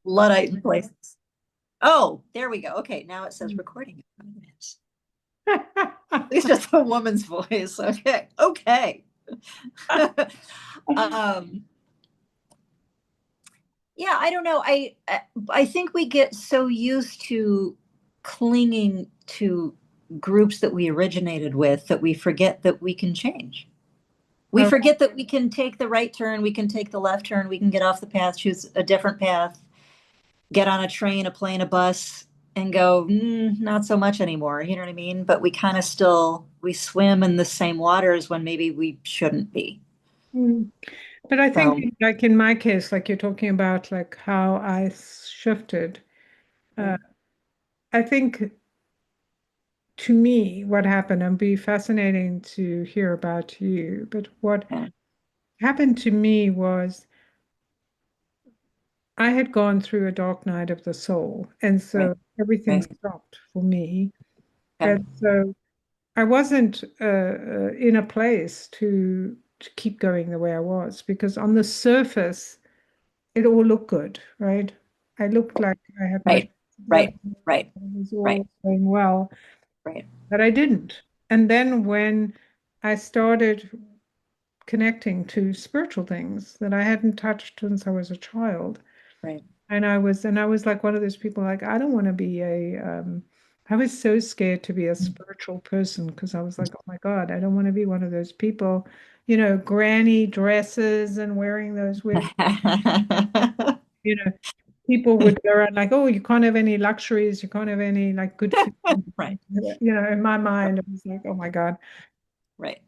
Luddite in places. Oh, there we go. Okay, now it says recording. At least it's a woman's voice. Okay. Okay. um, yeah, I don't know. I think we get so used to clinging to groups that we originated with that we forget that we can change. We Oh, forget that we can take the right turn, we can take the left turn, we can get off the path, choose a different path, get on a train, a plane, a bus, and go, not so much anymore. You know what I mean? But we kind of still we swim in the same waters when maybe we shouldn't be. mm. But I think, So like in my case, like you're talking about, like how I shifted. Uh, I think to me, what happened, and be fascinating to hear about you, but what yeah, happened to me was I had gone through a dark night of the soul, and right, so everything right, stopped for me. okay, And so I wasn't in a place to keep going the way I was because on the surface it all looked good, right? I looked like I had my right, shit together, right, right, it was right, all going well, right, but I didn't. And then when I started connecting to spiritual things that I hadn't touched since I was a child, right. and I was like one of those people like I don't want to be a I was so scared to be a spiritual person because I was like, oh my God, I don't want to be one of those people, granny dresses and wearing those weird, you know, people would go around like, oh, you can't have any luxuries, you can't have any like good food. Right, In my mind, it was like, oh my God. right.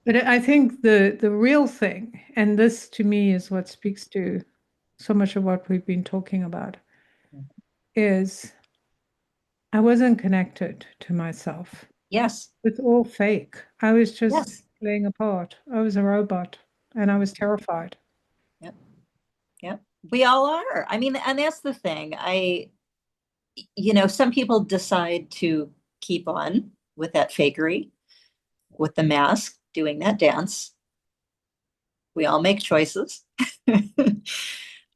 But I think the real thing, and this to me is what speaks to so much of what we've been talking about, is I wasn't connected to myself. Yes, It's all fake. I was just yes. playing a part. I was a robot and I was terrified. Yep, yep. We all are. I mean, and that's the thing. Some people decide to keep on with that fakery, with the mask, doing that dance. We all make choices.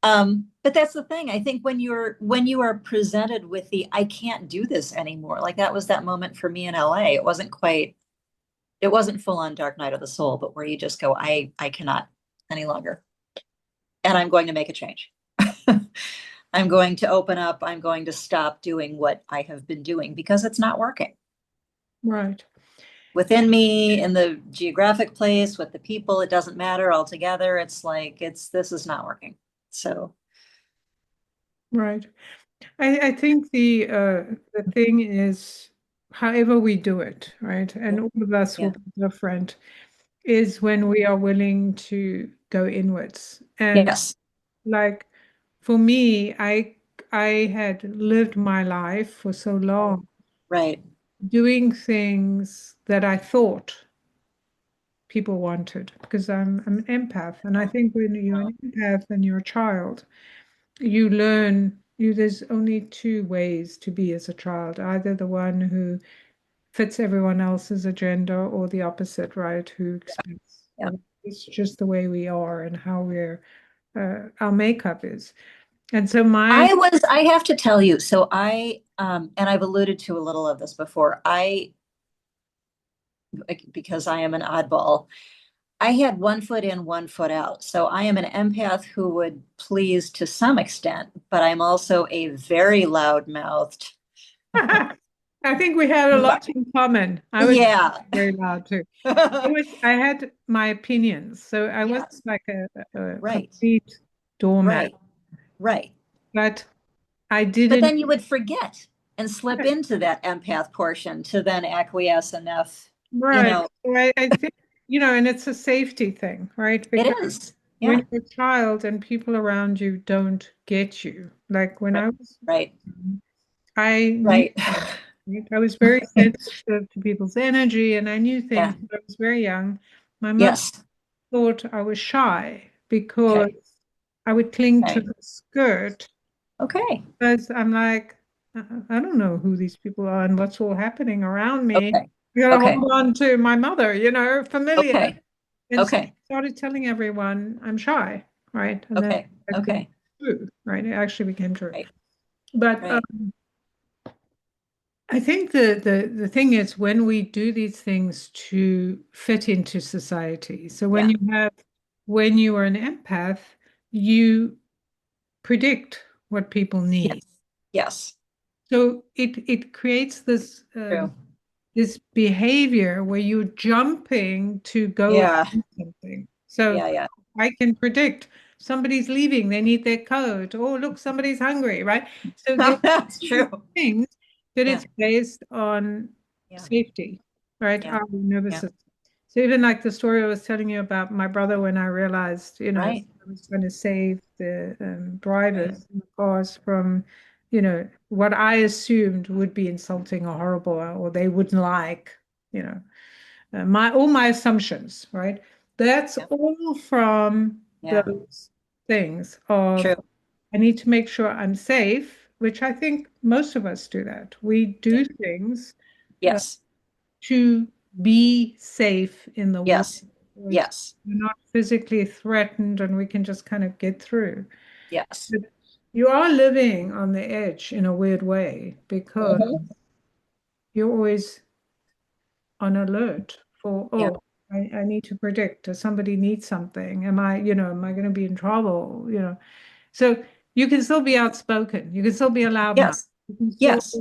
But that's the thing. I think when you are presented with the I can't do this anymore, like that was that moment for me in LA. It wasn't full on Dark Night of the Soul, but where you just go, I cannot any longer. And I'm going to make a change. I'm going to open up. I'm going to stop doing what I have been doing because it's not working. Right, Within me, in the geographic place, with the people, it doesn't matter altogether. It's like this is not working. So right. I think the thing is, however we do it, right, yeah, and all of us will yeah, be different, is when we are willing to go inwards. And yes, like for me, I had lived my life for so long right, doing things that I thought people wanted because I'm an empath. And I think when you're an empath and you're a child, you learn there's only two ways to be as a child, either the one who fits everyone else's agenda or the opposite, right? Who expects yeah. it's just the way we are and how our makeup is. And so my I have to tell you, so and I've alluded to a little of this before. Because I am an oddball, I had one foot in, one foot out. So I am an empath who would please to some extent, but I'm also a very loud-mouthed. I think we had a lot in common. I was Yeah. very loud too. I had my opinions, so I wasn't Yes. like a Right. complete doormat, Right. Right. but I But didn't. then you would forget and slip into that empath portion to then acquiesce enough, you Right. know, So I think, and it's a safety thing, right? it Because is. when Yeah. you're a child and people around you don't get you, like when Right. I was, Right. I knew Right. things, right? I was very sensitive to people's energy and I knew things. Yeah. When I was very young. My mother Yes. thought I was shy because Okay. I would cling to Okay. the skirt Okay. because I'm like, I don't know who these people are and what's all happening around me. Okay. You gotta Okay. hold on to my mother, familiar. Okay. And so I Okay. started telling everyone I'm shy, right? And then Okay. like, Okay. true, right? It actually became true. Right. But Right. I think the thing is when we do these things to fit into society. So Yeah. when you are an empath, you predict what people Yes. need. Yes. So it creates True. this behavior where you're jumping to go and Yeah. do something. So Yeah. Yeah. I can predict somebody's leaving, they need their coat. Oh, look, somebody's hungry, right? So there's That's true. things that Yeah. it's based on Yeah. safety, right? Yeah. Our nervous Yeah. system. So even like the story I was telling you about my brother when I realized, Right. I was trying to save the Right. drivers in the cars from, what I assumed would be insulting or horrible or they wouldn't like, you know, my all my assumptions, right? That's Yeah. all from Yeah. those things of True. I need to make sure I'm safe, which I think most of us do that. We Yeah. do things uh, Yes. to be safe in the world. Yes. We're Yes. not physically threatened and we can just kind of get through. Yes. But you are living on the edge in a weird way because Hmm. you're always on alert for, Yeah. oh, I need to predict, does somebody need something? Am I going to be in trouble? So you can still be outspoken. You can still be a loudmouth. Yes. You can still, Yes.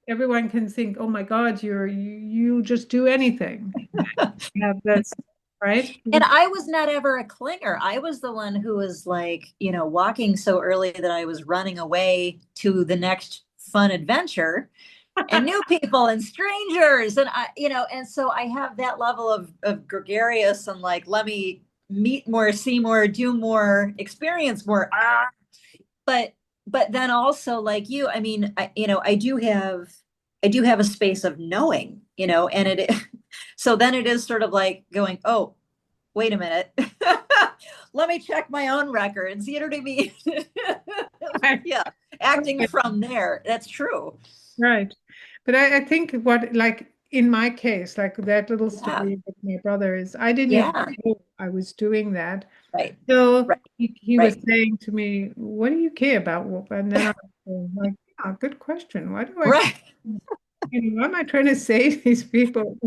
everyone can think, oh my God, you just do anything. You have this, right? And I was not ever a clinger. I was the one who was like, walking so early that I was running away to the next fun adventure and new people and strangers. And and so I have that level of gregarious and like, let me meet more, see more, do more, experience more. But then also like you, I mean, I do have a space of knowing, and so then it is sort of like going, oh, wait a minute. Let me check my own records. You know what I mean? Right. Yeah. Acting from there. That's true. Right. But I think what, like in my case, like that little Yeah. story with my brother is I didn't even Yeah. know I was doing that. Right. So Right. he was Right. saying to me, what do you care about? And then I was like, yeah, good question. Why do I care? Right. Why am I trying to save these people?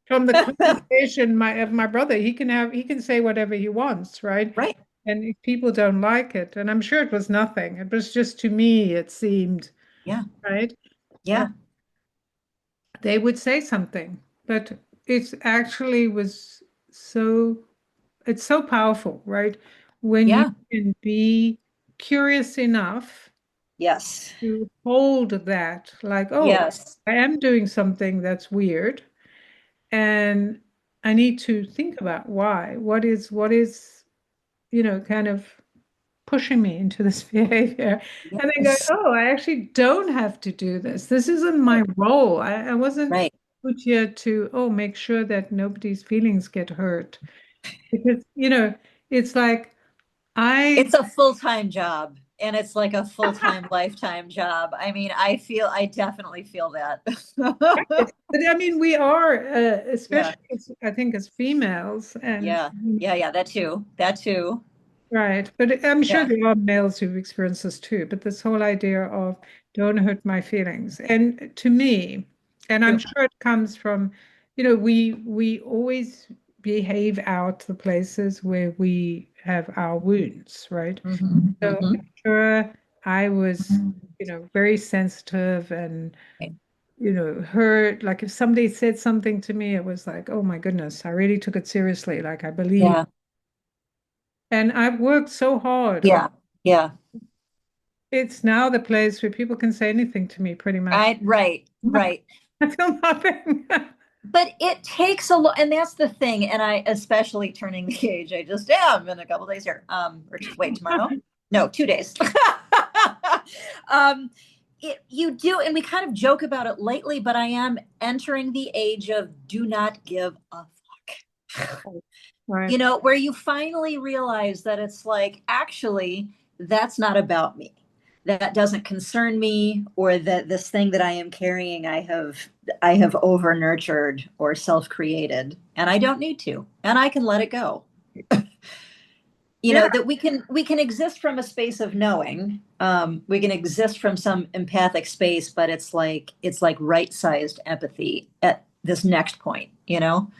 From the conversation of my brother, he can say whatever he wants, right? Right. And if people don't like it, and I'm sure it was nothing, it was just to me, it seemed, Yeah. right? Uh, Yeah. they would say something, but it's actually was so, it's so powerful, right? When you Yeah. can be curious enough Yes. to hold that, like, oh, Yes. I am doing something that's weird, and I need to think about why. What is, kind of pushing me into this behavior. And then go, Yes. oh, I actually don't have to do this. This isn't my Right. role. I wasn't Right. put here to, oh, make sure that nobody's feelings get hurt. Because, it's like I It's a full-time job and it's like a full-time lifetime job. I mean, I definitely feel that. but I mean, we are, Yeah. especially I think as females, and Yeah. Yeah. Yeah. That too. That too. right. But I'm sure Yeah. there are males who've experienced this too. But this whole idea of don't hurt my feelings. And to me, and I'm True. sure it comes from, we always behave out the places where we have our wounds, right? Hmm. So Hmm. I'm sure I was, very sensitive and, hurt. Like if somebody said something to me, it was like, oh my goodness, I really took it seriously. Like I believe. Yeah. And I've worked so hard on Yeah. Yeah. it's now the place where people can say anything to me pretty much. Right. Right. I feel nothing. But it takes a lot, and that's the thing. And I, especially turning the age I just am in a couple days here. Or wait, tomorrow? No, 2 days. um, you do, and we kind of joke about it lately, but I am entering the age of do not give a fuck. Right. Where you finally realize that it's like, actually, that's not about me. That doesn't concern me, or that this thing that I am carrying, I have over nurtured or self created, and I don't need to, and I can let it go. you Yeah, know, that we can exist from a space of knowing. We can exist from some empathic space, but it's like right-sized empathy at this next point, you know?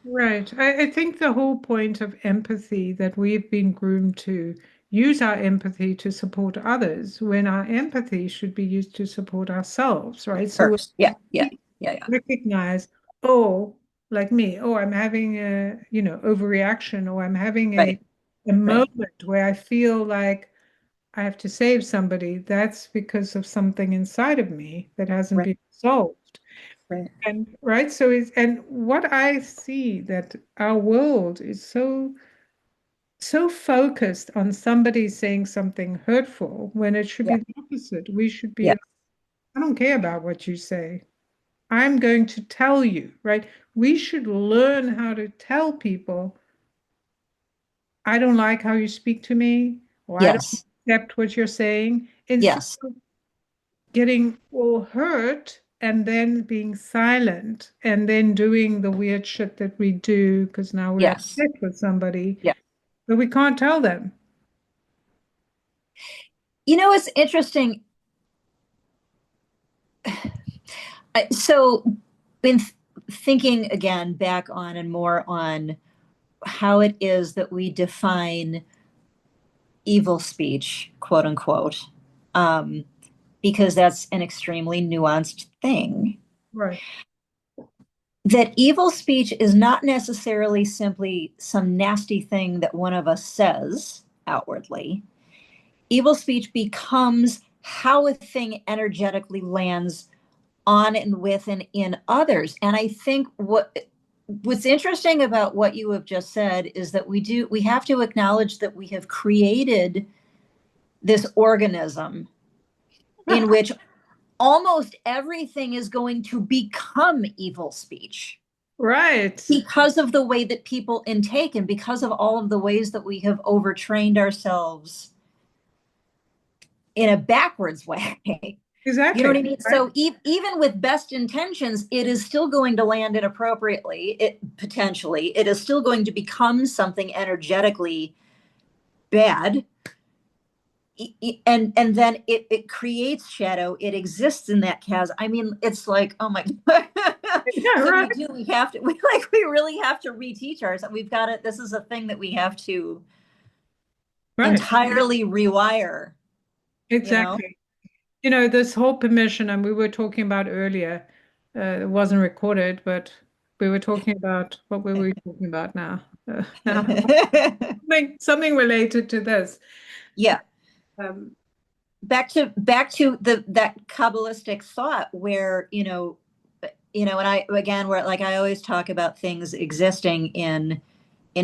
right. I think the whole point of empathy that we've been groomed to use our empathy to support others when our empathy should be used to support ourselves, right? So First. Yeah, yeah, we yeah, yeah. recognize, oh, like me, oh, I'm having a, overreaction, or I'm having Right, a right, moment where I feel like I have to save somebody. That's because of something inside of me that hasn't right, been solved. right. And right, and what I see that our world is so focused on somebody saying something hurtful when it should Yeah, be the opposite. We should be, yeah, I don't care about what you say. I'm going to tell you, right? We should learn how to tell people, I don't like how you speak to me, or I don't yes, accept what you're saying, instead yes, of getting all hurt and then being silent and then doing the weird shit that we do because now we're yes, upset with somebody, yeah. but we can't tell them. It's interesting. So, in thinking again back on and more on how it is that we define evil speech, quote unquote, um, because that's an extremely nuanced thing. Right. That evil speech is not necessarily simply some nasty thing that one of us says outwardly. Evil speech becomes how a thing energetically lands on and with and in others. And I think what's interesting about what you have just said is that we have to acknowledge that we have created this organism in which almost everything is going to become evil speech Right. because of the way that people intake and because of all of the ways that we have overtrained ourselves in a backwards way. You know what Exactly. I mean? Right. So even with best intentions, it is still going to land inappropriately. It potentially, it is still going to become something energetically bad. And then it creates shadow. It exists in that chasm. I mean, it's like, oh my God. Yeah, So right. we have to, we really have to reteach ourselves. We've got it. This is a thing that we have to Right. entirely rewire, you know? Exactly. This whole permission, and we were talking about earlier, it wasn't recorded, but we were talking about what were we talking about now? Now something related to this. Yeah. Um, Back to the that Kabbalistic thought where, and I again where like I always talk about things existing in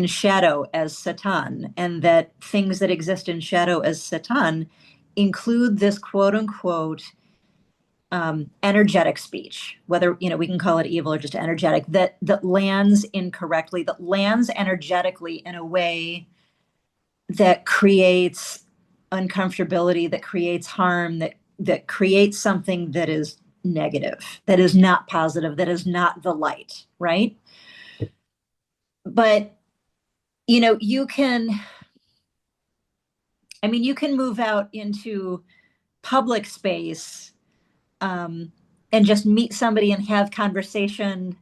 shadow as Satan, and that things that exist in shadow as Satan include this quote unquote energetic speech, whether we can call it evil or just energetic, that lands incorrectly, that lands energetically in a way that creates uncomfortability, that creates harm, that creates something that is negative, that is not positive, that is not the light, right? But you can, I mean, you can move out into public space, um, and just meet somebody and have conversation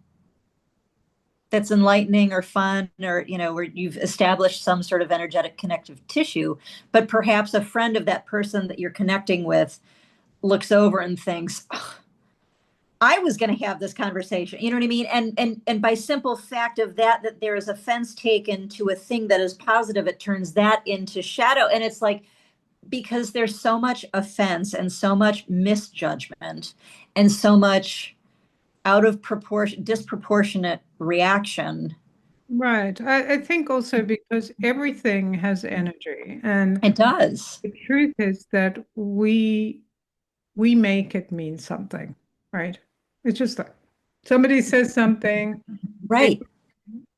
that's enlightening or fun, or where you've established some sort of energetic connective tissue, but perhaps a friend of that person that you're connecting with looks over and thinks, "Oh, I was going to have this conversation," you know what I mean? And by simple fact of that there is offense taken to a thing that is positive, it turns that into shadow. And it's like, because there's so much offense and so much misjudgment and so much out of proportion, disproportionate reaction. right. I think also because everything has energy, and It does. the truth is that we make it mean something, right? It's just like somebody says something, it Right, has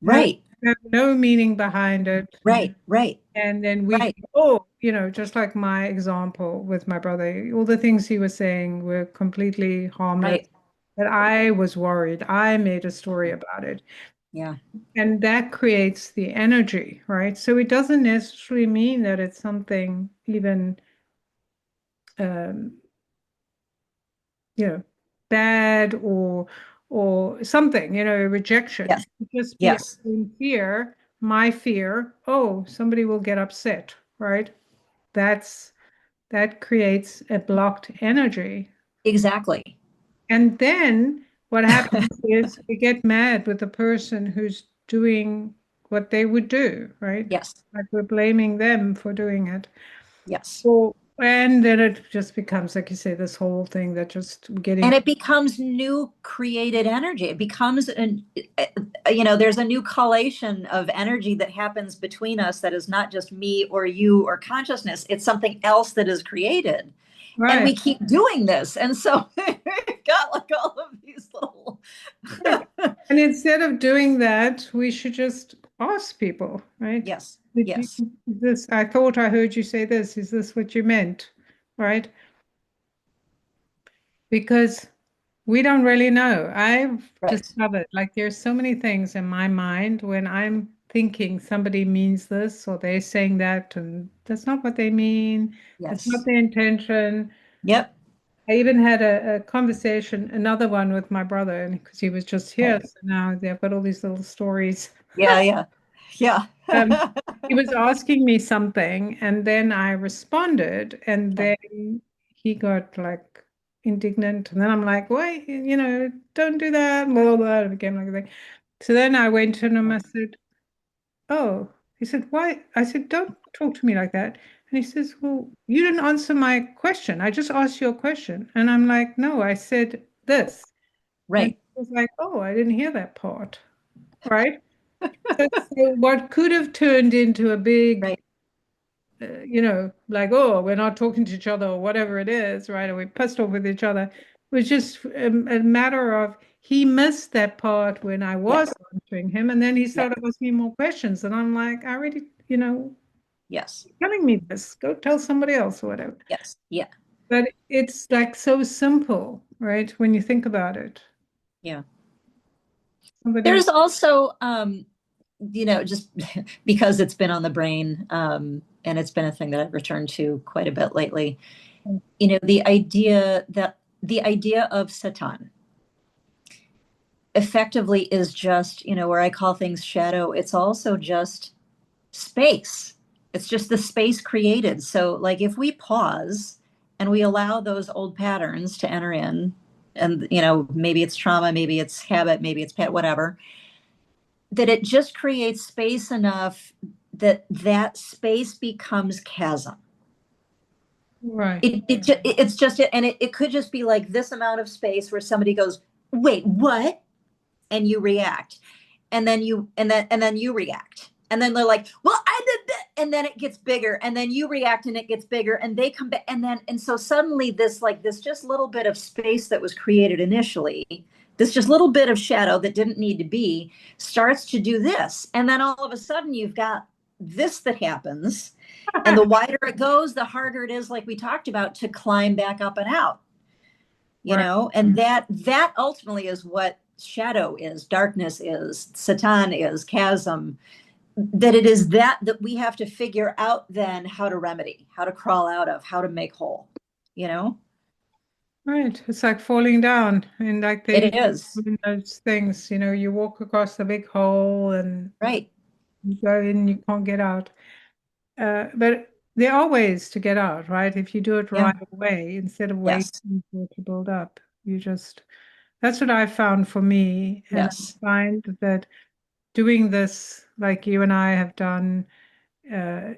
right, no meaning behind it. right, right, And then we, right, oh, just like my example with my brother, all the things he was saying were completely harmless. right. But I was worried. I made a story about it. Yeah. And that creates the energy, right? So it doesn't necessarily mean that it's something even, um, you know, bad or something, rejection. Yes. It could just be Yes. in fear, my fear, oh, somebody will get upset, right? That's that creates a blocked energy. Exactly. And then what happens is we get mad with the person who's doing what they would do, right? Yes. Like we're blaming them for doing it. Yes. Well, and then it just becomes, like you say, this whole thing that just getting, And it becomes new created energy. It becomes there's a new collation of energy that happens between us that is not just me or you or consciousness. It's something else that is created. And right, we keep doing this. And so we've got like all of these little, right. And instead of doing that, we should just ask people, right? yes, Did you, yes, this, I thought I heard you say this. Is this what you meant? Right? Because we don't really know. I've right. discovered like there's so many things in my mind when I'm thinking somebody means this or they're saying that, and that's not what they mean. That's not Yes. their intention. Yep. I even had a conversation, another one with my brother, and because he was just here, Okay. so now they've got all these little stories. Yeah, yeah. Yeah. Um, he was asking me something, and then I responded, and Okay. then he got like indignant, and then I'm like, "Wait, don't do that." Blah, blah, blah. It became like a thing. So then I went to him. I said, "Oh," he said, "Why?" I said, "Don't talk to me like that." And he says, "Well, you didn't answer my question. I just asked you a question." And I'm like, "No, I said this." And Right. he was like, "Oh, I didn't hear that part." Right? So what could have turned into a big Right. like, oh, we're not talking to each other or whatever it is, right? Or we're pissed off with each other. It was just a matter of he missed that part when I Yeah. was answering him, and then he Yeah. started asking me more questions, and I'm like, I already, Yes. telling me this. Go tell somebody else or whatever. Yes. Yeah. But it's like so simple, right? When you think about it, Yeah. somebody. There's also, just because it's been on the brain, and it's been a thing that I've returned to quite a bit lately, the idea of Satan effectively is just, where I call things shadow, it's also just space. It's just the space created. So, like, if we pause and we allow those old patterns to enter in, and, maybe it's trauma, maybe it's habit, maybe it's pet, whatever, that it just creates space enough that that space becomes chasm. Right. It's just, and it could just be like this amount of space where somebody goes, wait, what? And you react, and then you react, and then they're like, well, I did that, and then it gets bigger, and then you react and it gets bigger, and they come back, and so suddenly this just little bit of space that was created initially, this just little bit of shadow that didn't need to be, starts to do this, and then all of a sudden you've got this that happens, and the wider it goes, the harder it is, like we talked about, to climb back up and out, Right. and that ultimately is what shadow is, darkness is, Satan is, chasm, that it is that we have to figure out then how to remedy, how to crawl out of, how to make whole, you know Right. It's like falling down, and like it is. those things, you walk across the big hole and Right. you go in, you can't get out. But there are ways to get out, right? If you do it Yeah. right away, instead of waiting Yes. for it to build up, that's what I found for me. And I Yes. find that doing this, like you and I have done, uh,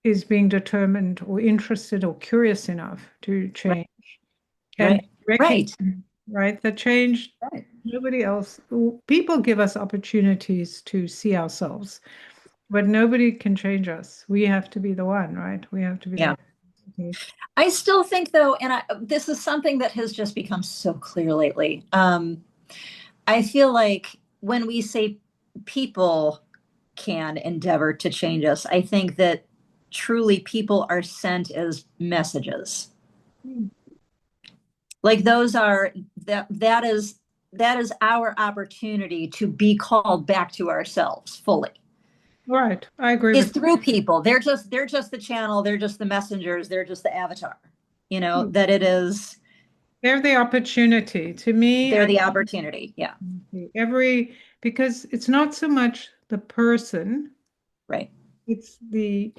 is being determined or interested or curious enough to Right. change and Right. recognize, Right. right, that change, Right. nobody else, people give us opportunities to see ourselves, but nobody can change us. We have to be the one, right? We have to be the Yeah. one. Okay. I still think though, and this is something that has just become so clear lately. I feel like when we say people can endeavor to change us, I think that truly people are sent as messages. Hmm. Like those are, that is that is our opportunity to be called back to ourselves fully. Right. I agree Is with through people. They're just the channel, they're just the messengers, they're just the avatar. you. That it is They're the opportunity. To me, they're the opportunity. Yeah. every, because it's not so much the person, Right. it's the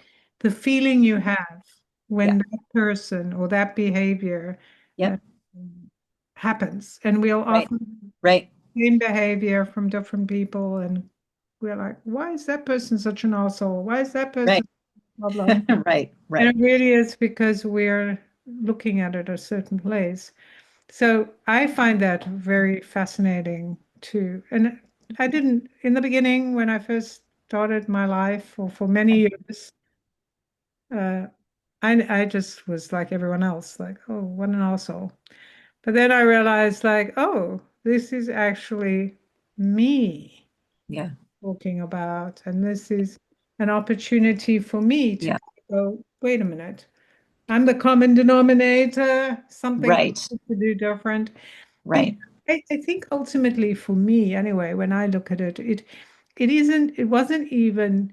feeling you have Yeah. when that person or that behavior uh, Yep. happens. And we'll Right. often Right. same behavior from different people, and we're like, why is that person such an asshole? Why is that Right. person a problem? Right. And Right. it really is because we're looking at it a certain place. So I find that very fascinating too. And I didn't, in the beginning, when I first started my life, or for many years, uh, I just was like everyone else, like, oh, what an asshole. But then I realized, like, oh, this is actually me Yeah. talking about, and this is an opportunity for me to Yeah. go, wait a minute, I'm the common denominator, something Right. to do different. Because Right. I think ultimately for me, anyway, when I look at it, it wasn't even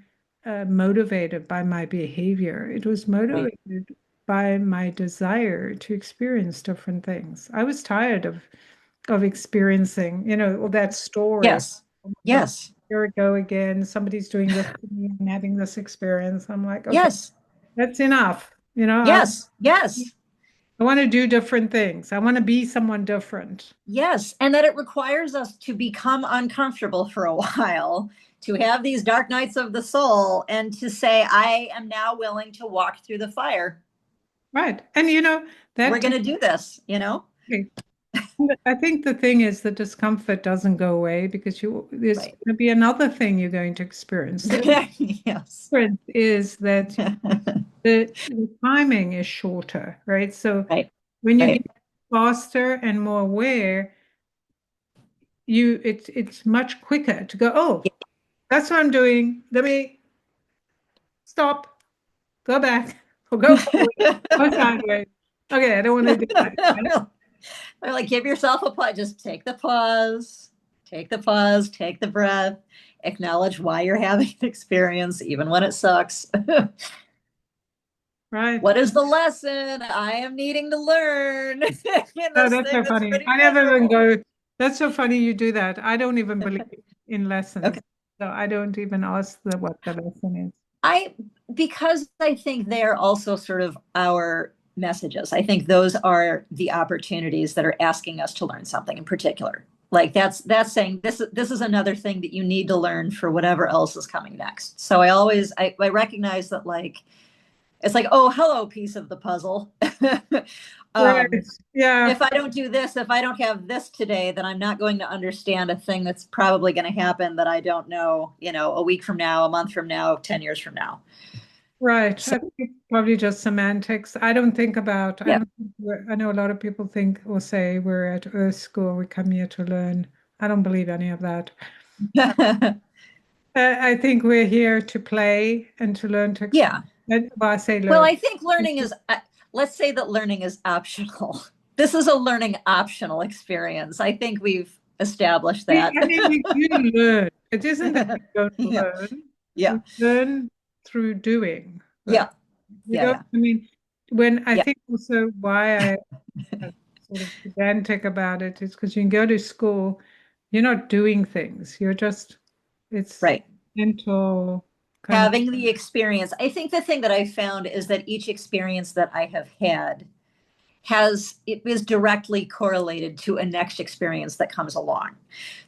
motivated by my behavior. It was Right. motivated by my desire to experience different things. I was tired of experiencing, all that story. Yes. Oh my God, Yes. here we go again. Somebody's doing this to me. I'm having this experience. I'm like, okay, Yes. that's enough. Yes. Yes. I want to do different things. I want to be someone different. Yes. And that it requires us to become uncomfortable for a while, to have these dark nights of the soul, and to say, I am now willing to walk through the fire. Right. And We're that going to do this. I think the thing is the discomfort doesn't go away because there's Right. going to be another thing you're going to experience. The Yes. difference is that the timing is shorter, right? So Right. when you get Right. faster and more aware, it's much quicker to go, oh, that's what I'm doing. Let me stop, go back, or go forward, go sideways. Okay, I don't want to do that. They're like, give yourself a pause. Just take the pause, take the pause, take the breath, acknowledge why you're having an experience, even when it sucks. Right. What is the lesson I am needing to learn in Oh, this that's thing so that's funny. pretty I never even miserable? go. That's so funny you do that. I don't even believe in Okay. lessons. So I don't even ask what the lesson is. I because I think they're also sort of our messages. I think those are the opportunities that are asking us to learn something in particular. Like that's saying this is another thing that you need to learn for whatever else is coming next. So I recognize that, like, it's like, oh, hello, piece of the puzzle. Right. Yeah. If I don't do this, if I don't have this today, then I'm not going to understand a thing that's probably going to happen that I don't know, a week from now, a month from now, 10 years from now. Right. So, I think it's probably just semantics. I don't think about, I yeah. don't think I know a lot of people think or say we're at Earth School, we come here to learn. I don't believe any of that. I think we're here to play and to learn to Yeah. well, I say Well, learn. I think let's say that learning is optional. This is a learning optional experience. I think we've established that. I mean, you learn. It isn't that you don't Yeah. learn. Yeah. We learn through doing, right? Yeah. We Yeah. don't, Yeah. I mean, when I Yeah. think also why I'm sort of pedantic about it is because you can go to school, you're not doing things. It's Right. mental kind of, Having the experience. I think the thing that I found is that each experience that I have had it is directly correlated to a next experience that comes along.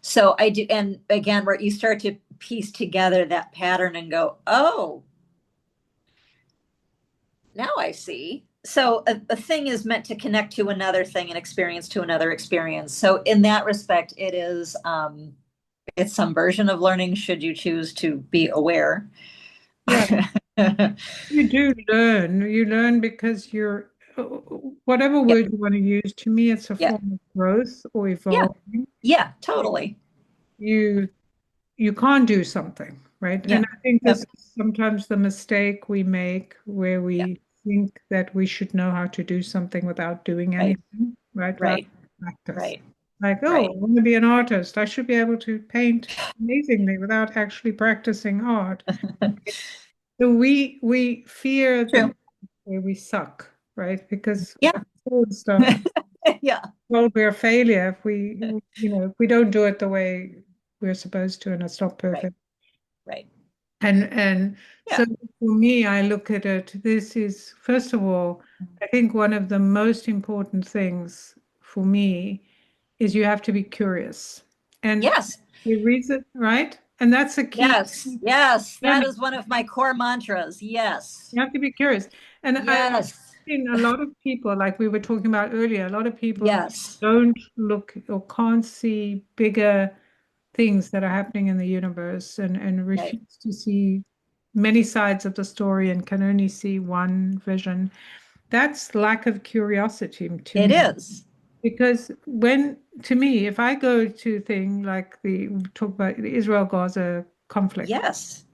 So I do, and again, where you start to piece together that pattern and go, oh, now I see. So a thing is meant to connect to another thing, an experience to another experience. So in that respect, it's some version of learning should you choose to be aware. yeah, you do learn. You learn because whatever Yep. word you want to use, to me, it's a Yeah. form of growth or Yeah. evolving. Yeah. Totally. You you can't do something, right? Yeah. And I think this Yep. is sometimes the mistake we make where Yeah. we think that we should know how to do something without doing Right. anything, right? Rather Right. than practice. Right. Like, oh, I Right. want to be an artist. I should be able to paint amazingly without actually practicing art. So we fear the True. part where we suck, right? Because Yeah. all the stuff, Yeah. well, we're a failure if if we don't do it the way we're supposed to, and it's not Right. perfect. Right. And so Yeah. for me, I look at it, this is, first of all, I think one of the most important things for me is you have to be curious. And Yes. the reason, right? And that's a key. Yes. Yes. That Learning. is one of my core mantras. Yes. You have to be curious. And I've Yes. seen a lot of people, like we were talking about earlier, a lot of people Yes. don't look or can't see bigger things that are happening in the universe and Right. refuse to see many sides of the story and can only see one vision. That's lack of curiosity to It me. is. Because to me, if I go to thing like we talk about the Israel-Gaza conflict, Yes.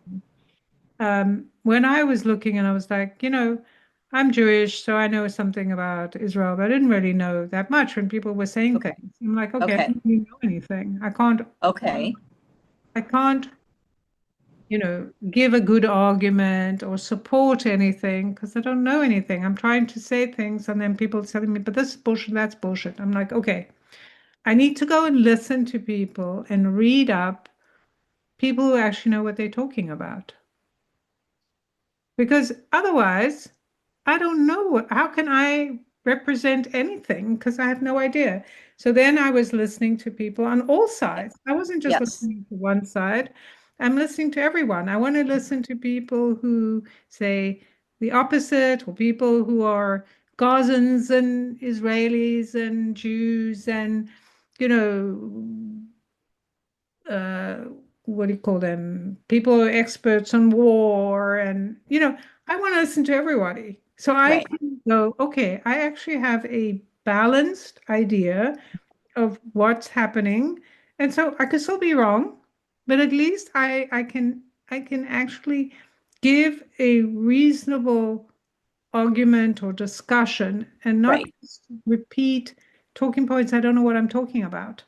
when I was looking and I was like, I'm Jewish, so I know something about Israel, but I didn't really know that much when people were saying Okay. things. I'm like, okay, I Okay. don't really know anything. Okay. I can't, give a good argument or support anything because I don't know anything. I'm trying to say things and then people telling me, but this is bullshit, that's bullshit. I'm like, okay, I need to go and listen to people and read up people who actually know what they're talking about. Because otherwise, I don't know. How can I represent anything? Because I have no idea. So then I was listening to people on all sides. I wasn't just Yes. listening to one side. I'm listening to everyone. I want to listen to people who say the opposite, or people who are Gazans and Israelis and Jews and, you know, uh, what do you call them? People who are experts on war, and I want to listen to everybody. So I Right. can go, okay, I actually have a balanced idea of what's happening. And so I could still be wrong, but at least I can actually give a reasonable argument or discussion and not Right. just repeat talking points I don't know what I'm talking about.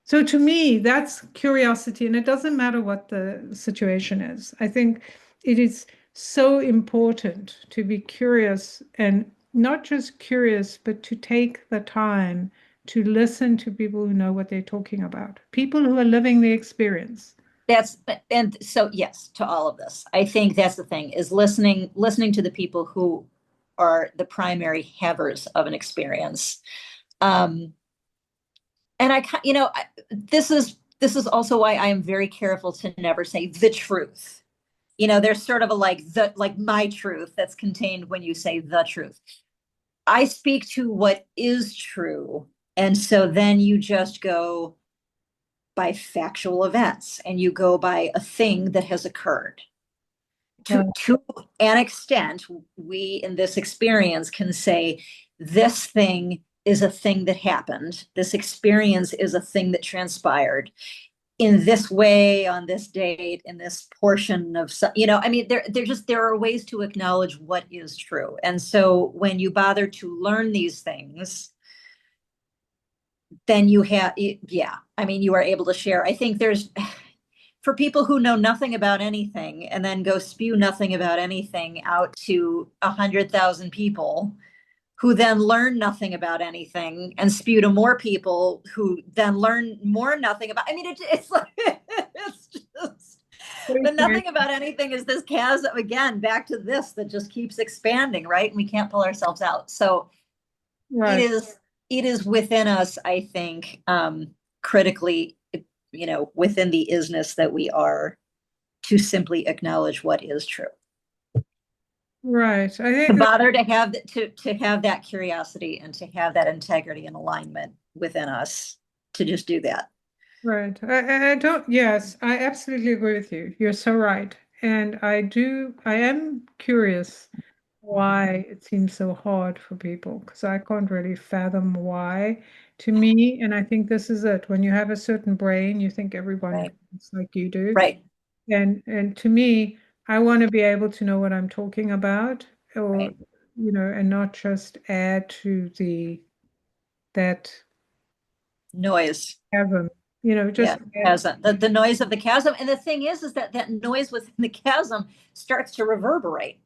So to me, that's curiosity, and it doesn't matter what the situation is. I think it is so important to be curious and not just curious, but to take the time to listen to people who know what they're talking about, people who are living the experience. That's and so yes to all of this. I think that's the thing is listening to the people who are the primary havers of an experience. Um, and this is also why I am very careful to never say the truth. There's sort of a like my truth that's contained when you say the truth. I speak to what is true. And so then you just go by factual events and you go by a thing that has occurred. Uh, To an extent, we in this experience can say this thing is a thing that happened. This experience is a thing that transpired in this way on this date in this portion of I mean there are ways to acknowledge what is true. And so when you bother to learn these things, then you have, yeah, I mean you are able to share. I think there's for people who know nothing about anything and then go spew nothing about anything out to 100,000 people who then learn nothing about anything and spew to more people who then learn more nothing about. I mean, it's like it's just the nothing about anything is this chasm again, back to this that just keeps expanding, right? And we can't pull ourselves out. So it right. is it is within us, I think, critically, within the isness that we are to simply acknowledge what is true. Right. I To think that, bother to have that curiosity and to have that integrity and alignment within us to just do that. right. I don't, yes, I absolutely agree with you. You're so right. And I am curious why it seems so hard for people because I can't really fathom why to me. And I think this is it. When you have a certain brain, you think everyone Right. thinks like you do. Right. And to me, I want to be able to know what I'm talking about or, Right. and not just add to that Noise. chasm, Yeah, just chasm. The noise of the chasm. And the thing is that that noise within the chasm starts to reverberate.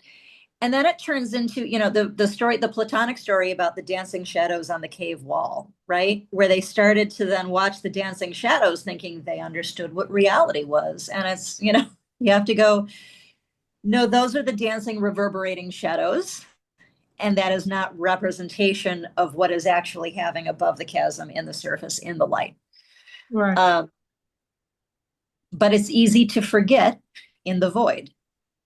And then it turns into, the story, the Platonic story about the dancing shadows on the cave wall, right? Where they started to then watch the dancing shadows thinking they understood what reality was. And it's, you have to go, no, those are the dancing, reverberating shadows. And that is not representation of what is actually having above the chasm in the surface in the light. right. Uh, but it's easy to forget in the void.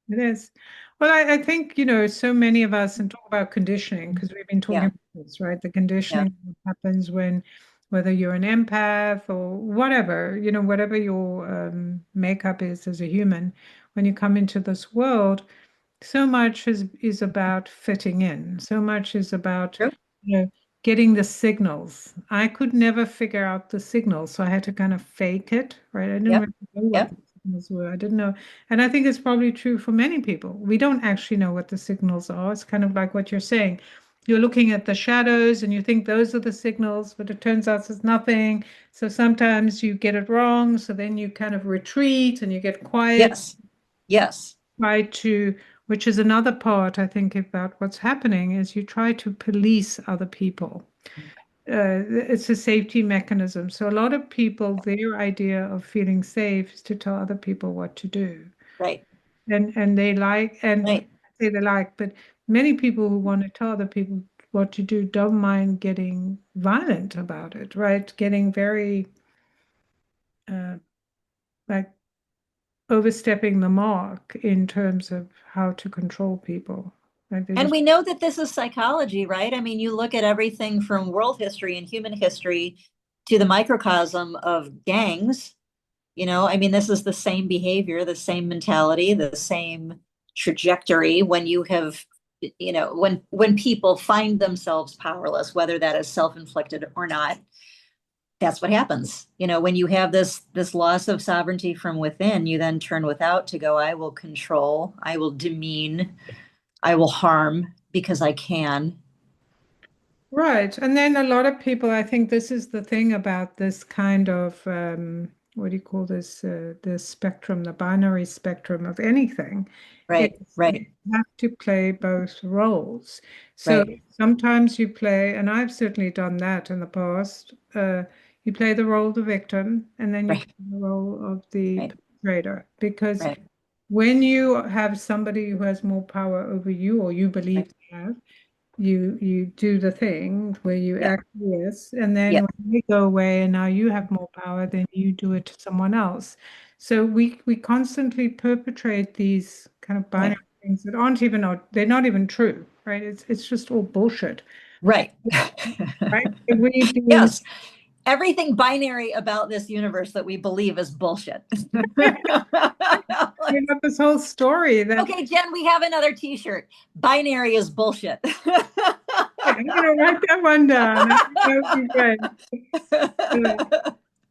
It is. Well, I think, so many of us, and talk about conditioning, because we've been talking Yeah, about this, right? The yeah, conditioning that happens whether you're an empath or whatever, whatever your makeup is as a human, when you come into this world, so much is about fitting in. So much is about, true. you know, getting the signals. I could never figure out the signals, so I had to kind of fake it, right? I didn't Yep, really know what yep, the signals were. I didn't know. And I think it's probably true for many people. We don't actually know what the signals are. It's kind of like what you're saying. You're looking at the shadows and you think those are the signals, but it turns out it's nothing. So sometimes you get it wrong. So then you kind of retreat and you get quiet, yes, yes, try to, which is another part, I think, about what's happening, is you try to police other people. It's a safety mechanism. So a lot of people, their idea of feeling safe is to tell other people what to do. right, And they like, and right. I say they like, but many people who want to tell other people what to do don't mind getting violent about it, right? Getting very uh, like overstepping the mark in terms of how to control people. Like they And just we know that this is psychology, right? I mean, you look at everything from world history and human history to the microcosm of gangs. I mean, this is the same behavior, the same mentality, the same trajectory when you have, when people find themselves powerless, whether that is self-inflicted or not. That's what happens. When you have this loss of sovereignty from within, you then turn without to go, I will control, I will demean, I will harm because I can. right. And then a lot of people, I think this is the thing about this kind of what do you call this? The spectrum, the binary spectrum of anything, is Right, you right, have to play both roles. So right, sometimes you play, and I've certainly done that in the past. You play the role of the victim, and then you right, play the role of the right, perpetrator, because right, when you have somebody who has more power over you, or you believe right. they have, you do the thing where you Yep, acquiesce, and then yep, when they go away and now you have more power, then you do it to someone else. So we constantly perpetrate these kind of binary right, things that aren't even, they're not even true, right? It's just all bullshit, right. right? We do. Yes, everything binary about this universe that we believe is bullshit. We got this whole story that, Okay, Jen, we have another t-shirt. Binary is bullshit. yeah, I'm gonna write that one down. I think that would be great.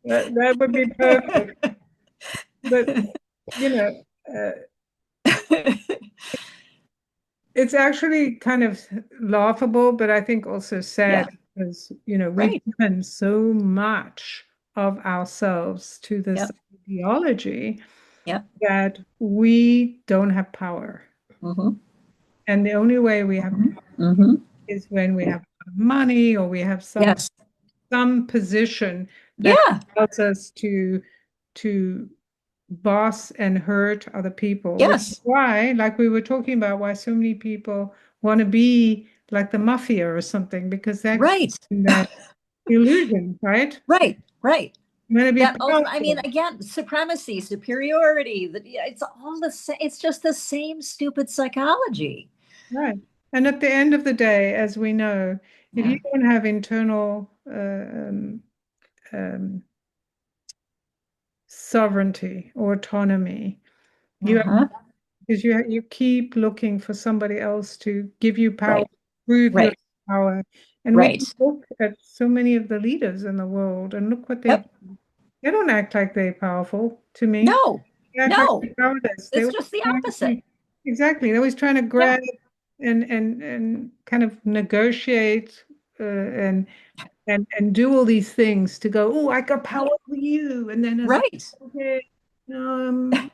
Yeah, that would be perfect. But you know, it's actually kind of laughable, but I think also Yeah, sad, because, we've right. given so much of ourselves to this Yep, ideology yep. that we don't have power. Hmm, And the only way we have hmm, power hmm. is when we have money, or we have Yes. some position that Yeah. allows us to boss and hurt other people, which is Yes. why, like we were talking about, why so many people want to be like the mafia or something, because that gives Right. them that illusion, right? Right. Right. I'm going to be That ultimate, I mean, powerful, again, supremacy, superiority, yeah, it's all the same. It's just the same stupid psychology. right? And at the end of the day, as we know, if Yeah. you don't have internal um, sovereignty or autonomy, you have, Uh-huh. because you keep looking for somebody else to give you power, Right. prove your Right. power. And we Right. can look at so many of the leaders in the world and look what Yep. they don't act like they're powerful to me. No. They act like No. they're powerless. They It's were just the trying opposite. to, exactly, they're always trying to Yeah. grab and kind of negotiate and and do all these things to go, oh, I got power over you. And then it's like, Right. okay, um,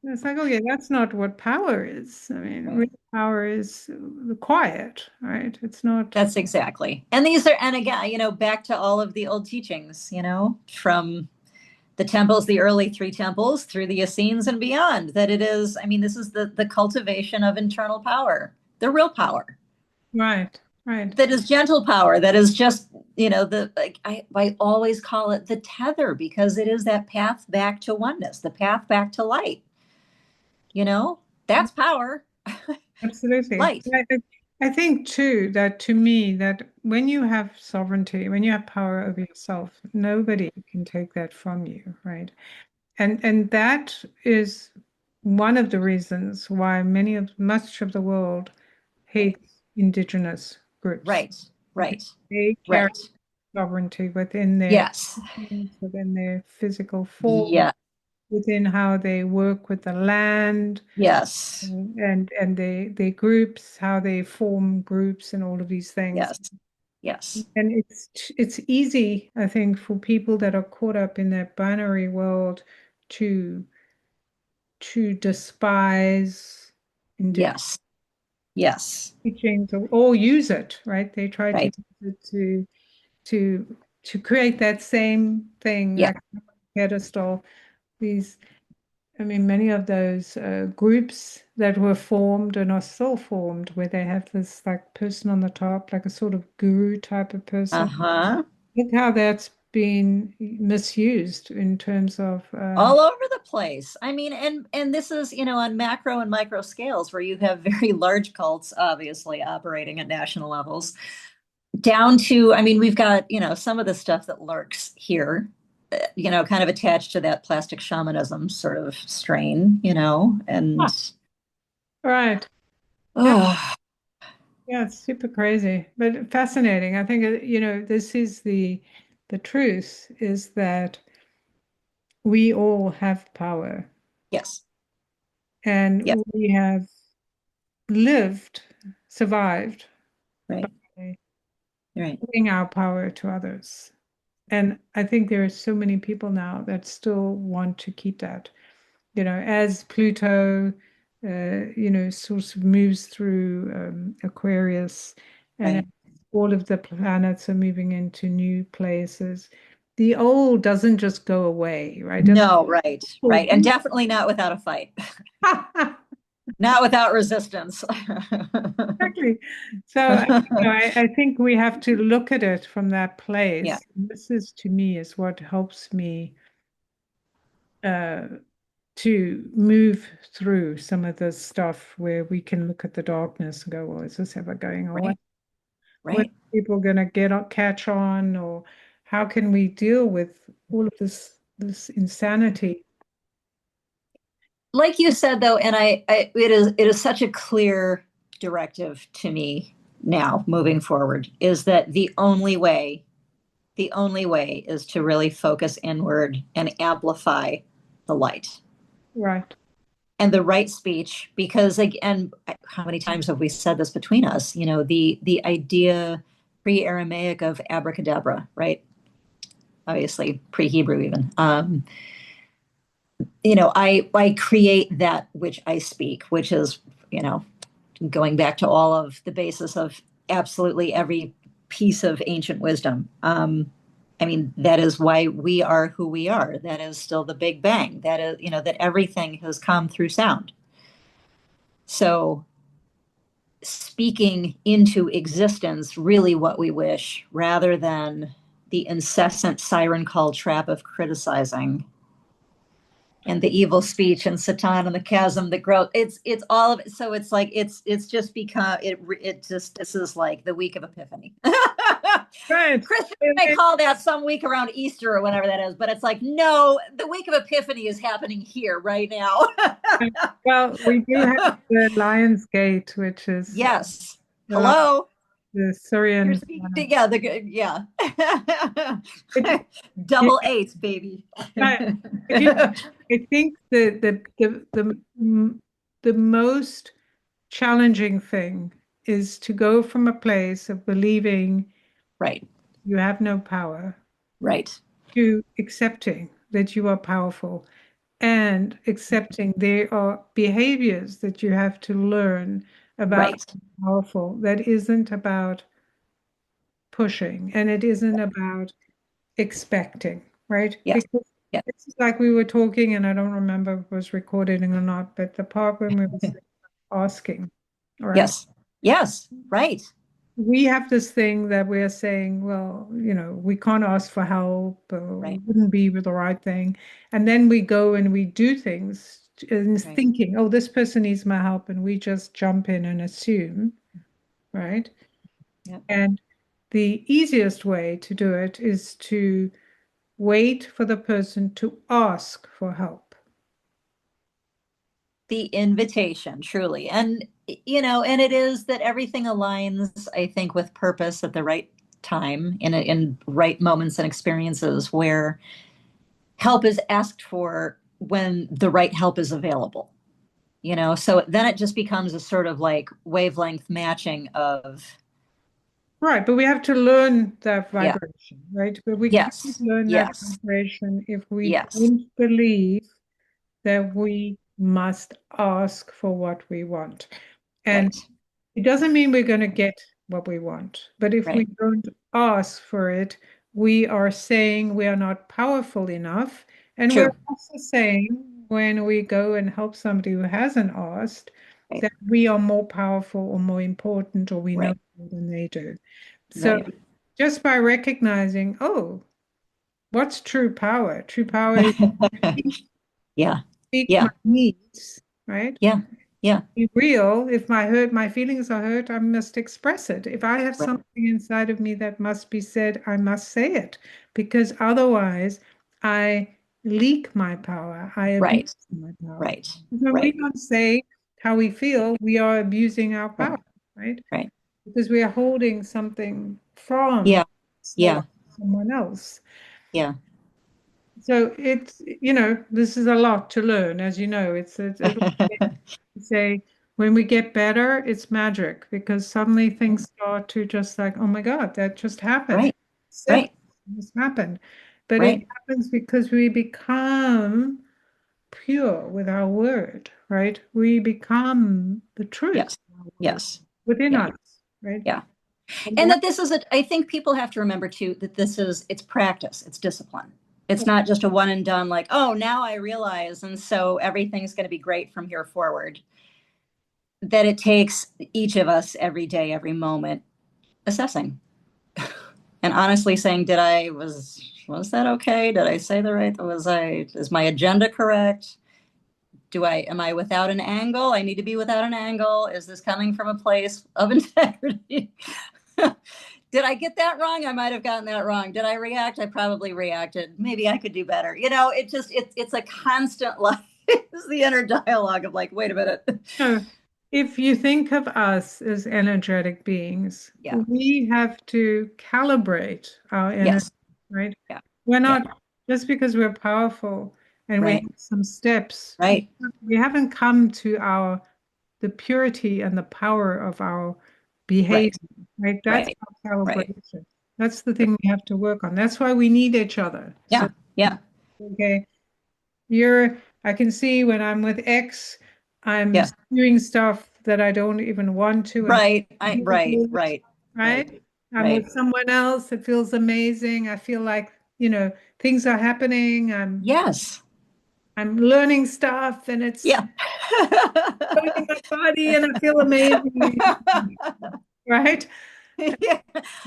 it's like, okay, that's not what power is. I mean, real power is the quiet, right? It's not That's exactly. And these are, and again, back to all of the old teachings, from the temples, the early three temples through the Essenes and beyond, that it is, I mean, this is the cultivation of internal power, the real power. right, right. That is gentle power. That is just, the like I always call it the tether because it is that path back to oneness, the path back to light. You know, that's power. Absolutely. Light. I think too that to me that when you have sovereignty, when you have power over yourself, nobody can take that from you, right? And that is one of the reasons why much of the world hates indigenous groups. Right. Because Right. they carry Right. sovereignty Yes. within their physical form, Yeah. within how they work with the land, Yes. and they groups, how they form groups and all of these things. Yes. Yes. And it's easy, I think, for people that are caught up in that binary world to despise indigenous Yes. Yes. teachings or use it, right? They try to Right. use it to create that same thing, Yeah. like pedestal. These, I mean, many of those groups that were formed and are still formed, where they have this like person on the top, like a sort of guru type of person. Uh-huh. Look how that's been misused in terms of All over the place. I mean, and this is, on macro and micro scales where you have very large cults obviously operating at national levels, down to, I mean, we've got, some of the stuff that lurks here, kind of attached to that plastic shamanism sort of strain, and right. Yeah, oh, yeah, it's super crazy, but fascinating. I think this is the truth is that we all have power, yes. Yes. and we have lived, survived Right. by Right. giving our power to others. And I think there are so many people now that still want to keep that. As Pluto, sort of moves through Aquarius, and as Right. all of the planets are moving into new places, the old doesn't just go away, right? No, right. Right. And definitely not without a fight. Not without resistance. Exactly. So I think we have to look at it from that Yeah. place. This is to me is what helps me uh, to move through some of the stuff where we can look at the darkness and go, well, is this ever going away? Right. When Right. are people going to catch on, or how can we deal with all of this insanity? Like you said though, and it is such a clear directive to me now moving forward is that the only way is to really focus inward and amplify the light Right. and the right speech, because again, how many times have we said this between us, the idea pre-Aramaic of abracadabra, right? Obviously pre-Hebrew even. I create that which I speak, which is, going back to all of the basis of absolutely every piece of ancient wisdom. I mean, that is why we are who we are. That is still the Big Bang. That is, that everything has come through sound. So speaking into existence really what we wish rather than the incessant siren call trap of criticizing and the evil speech and Satan and the chasm that grows. It's all of it. So it's like it's just become it just this is like the week of Epiphany. Right. Christians may call that some week around Easter or whatever that is, but it's like no, the week of Epiphany is happening here right now. Well, we do have the Lion's Gate, which is Yes. the last, Hello. the You're Syrian. speaking to, yeah, yeah. It, yeah, Double eights, baby. I, I think the most challenging thing is to go from a place of believing Right. you have no power, Right. to accepting that you are powerful and accepting there are behaviors that you have to learn about Right. being powerful that isn't about pushing and it isn't about expecting, right? Yes. Because Yeah. it's like we were talking, and I don't remember if it was recording or not, but the part when we were asking, right? Yes. Yes. Right. We have this thing that we're saying, well, we can't ask for help, or Right. it wouldn't be the right thing. And then we go and we do things and Right. thinking, oh, this person needs my help, and we just jump in and assume, right? Yep. And the easiest way to do it is to wait for the person to ask for help. The invitation, truly. And, and it is that everything aligns, I think, with purpose at the right time in right moments and experiences where help is asked for when the right help is available. So then it just becomes a sort of like wavelength matching of, Right, but we have to learn that yeah, vibration, right? But we can't yes, learn that yes, vibration if we yes, don't believe that we must ask for what we want. And right, it doesn't mean we're going to get what we want, but if we right, don't ask for it, we are saying we are not powerful enough. And we're true, also saying when we go and help somebody who hasn't asked right, that we are more powerful or more important or we know right, more than they do. So right. just by recognizing, oh, what's true power? True power is Yeah, speak my yeah, needs, right? yeah, yeah, Be real. If my feelings are hurt, I must express it. If I have right, something inside of me that must be said, I must say it because otherwise I leak my power. I abuse right, my power. right, When we right, don't say how we feel, we are abusing our right, power, right? right. Because we are holding something from Yeah, someone, yeah, someone else. yeah. So this is a lot to learn, as you know. It's say when we get better, it's magic because suddenly things start to just like, oh my God, that just happened. Right, Except right, this happened. But it right. happens because we become pure with our word, right? We become the truth Yes, in our word yes, within yeah, us, right? yeah. And And that, that this is I think people have to remember too that it's practice, it's discipline. It's not just a one and done, like, oh, now I realize, and so everything's going to be great from here forward. That it takes each of us every day, every moment, assessing and honestly saying, was that okay? Did I say the right? Is my agenda correct? Am I without an angle? I need to be without an angle. Is this coming from a place of integrity? Did I get that wrong? I might have gotten that wrong. Did I react? I probably reacted. Maybe I could do better. It's a constant like it's the inner dialogue of like, wait a minute. no, if you think of us as energetic beings, Yeah. we have to calibrate our energy, Yes. right? Yeah. We're Yeah. not just because we're powerful and we have Right. some steps, Right. we haven't come to the purity and the power of our Right. behavior, right? That's Right. our Right. calibration. That's the thing we have to work on. That's why we need each other. So, Yeah. Yeah. okay, I can see when I'm with X, I'm Yeah. doing stuff that I don't even want to and Right. Right. do it, Right. Right. right? I'm Right. with someone else. It feels amazing. I feel like, things are happening. Yes. I'm learning stuff and it's Yeah. going in my body and I feel amazing, right? Yeah.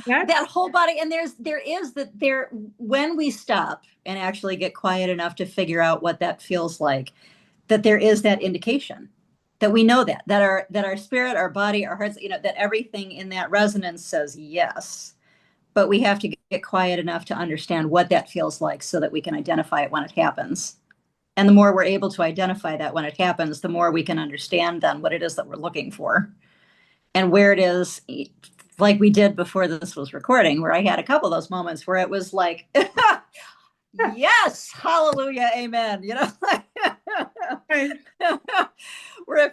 That That's whole body, and there is that there when we stop and actually get quiet enough to figure out what that feels like, that there is that indication that we know that our spirit, our body, our hearts, that everything in that resonance says yes. But we have to get quiet enough to understand what that feels like so that we can identify it when it happens. And the more we're able to identify that when it happens, the more we can understand then what it is that we're looking for and where it is, like we did before this was recording, where I had a couple of those moments where it was like, yes, hallelujah, amen. right. We're,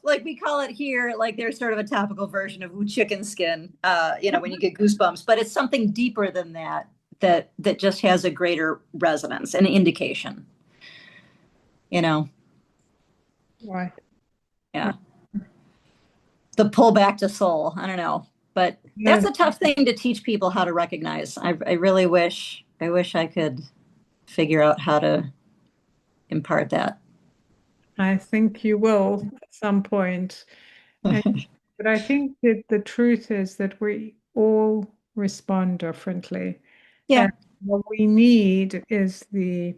like we call it here, like there's sort of a topical version of chicken skin, when you get goosebumps, but it's something deeper than that, that just has a greater resonance and indication, you know? Right. Yeah. The pull back to soul. I don't know, but Yeah, that's a tough thing to teach people how to recognize. I really wish I could figure out how to impart that. I think you will at some point. And, but I think that the truth is that we all respond differently. Yeah. And what we need is the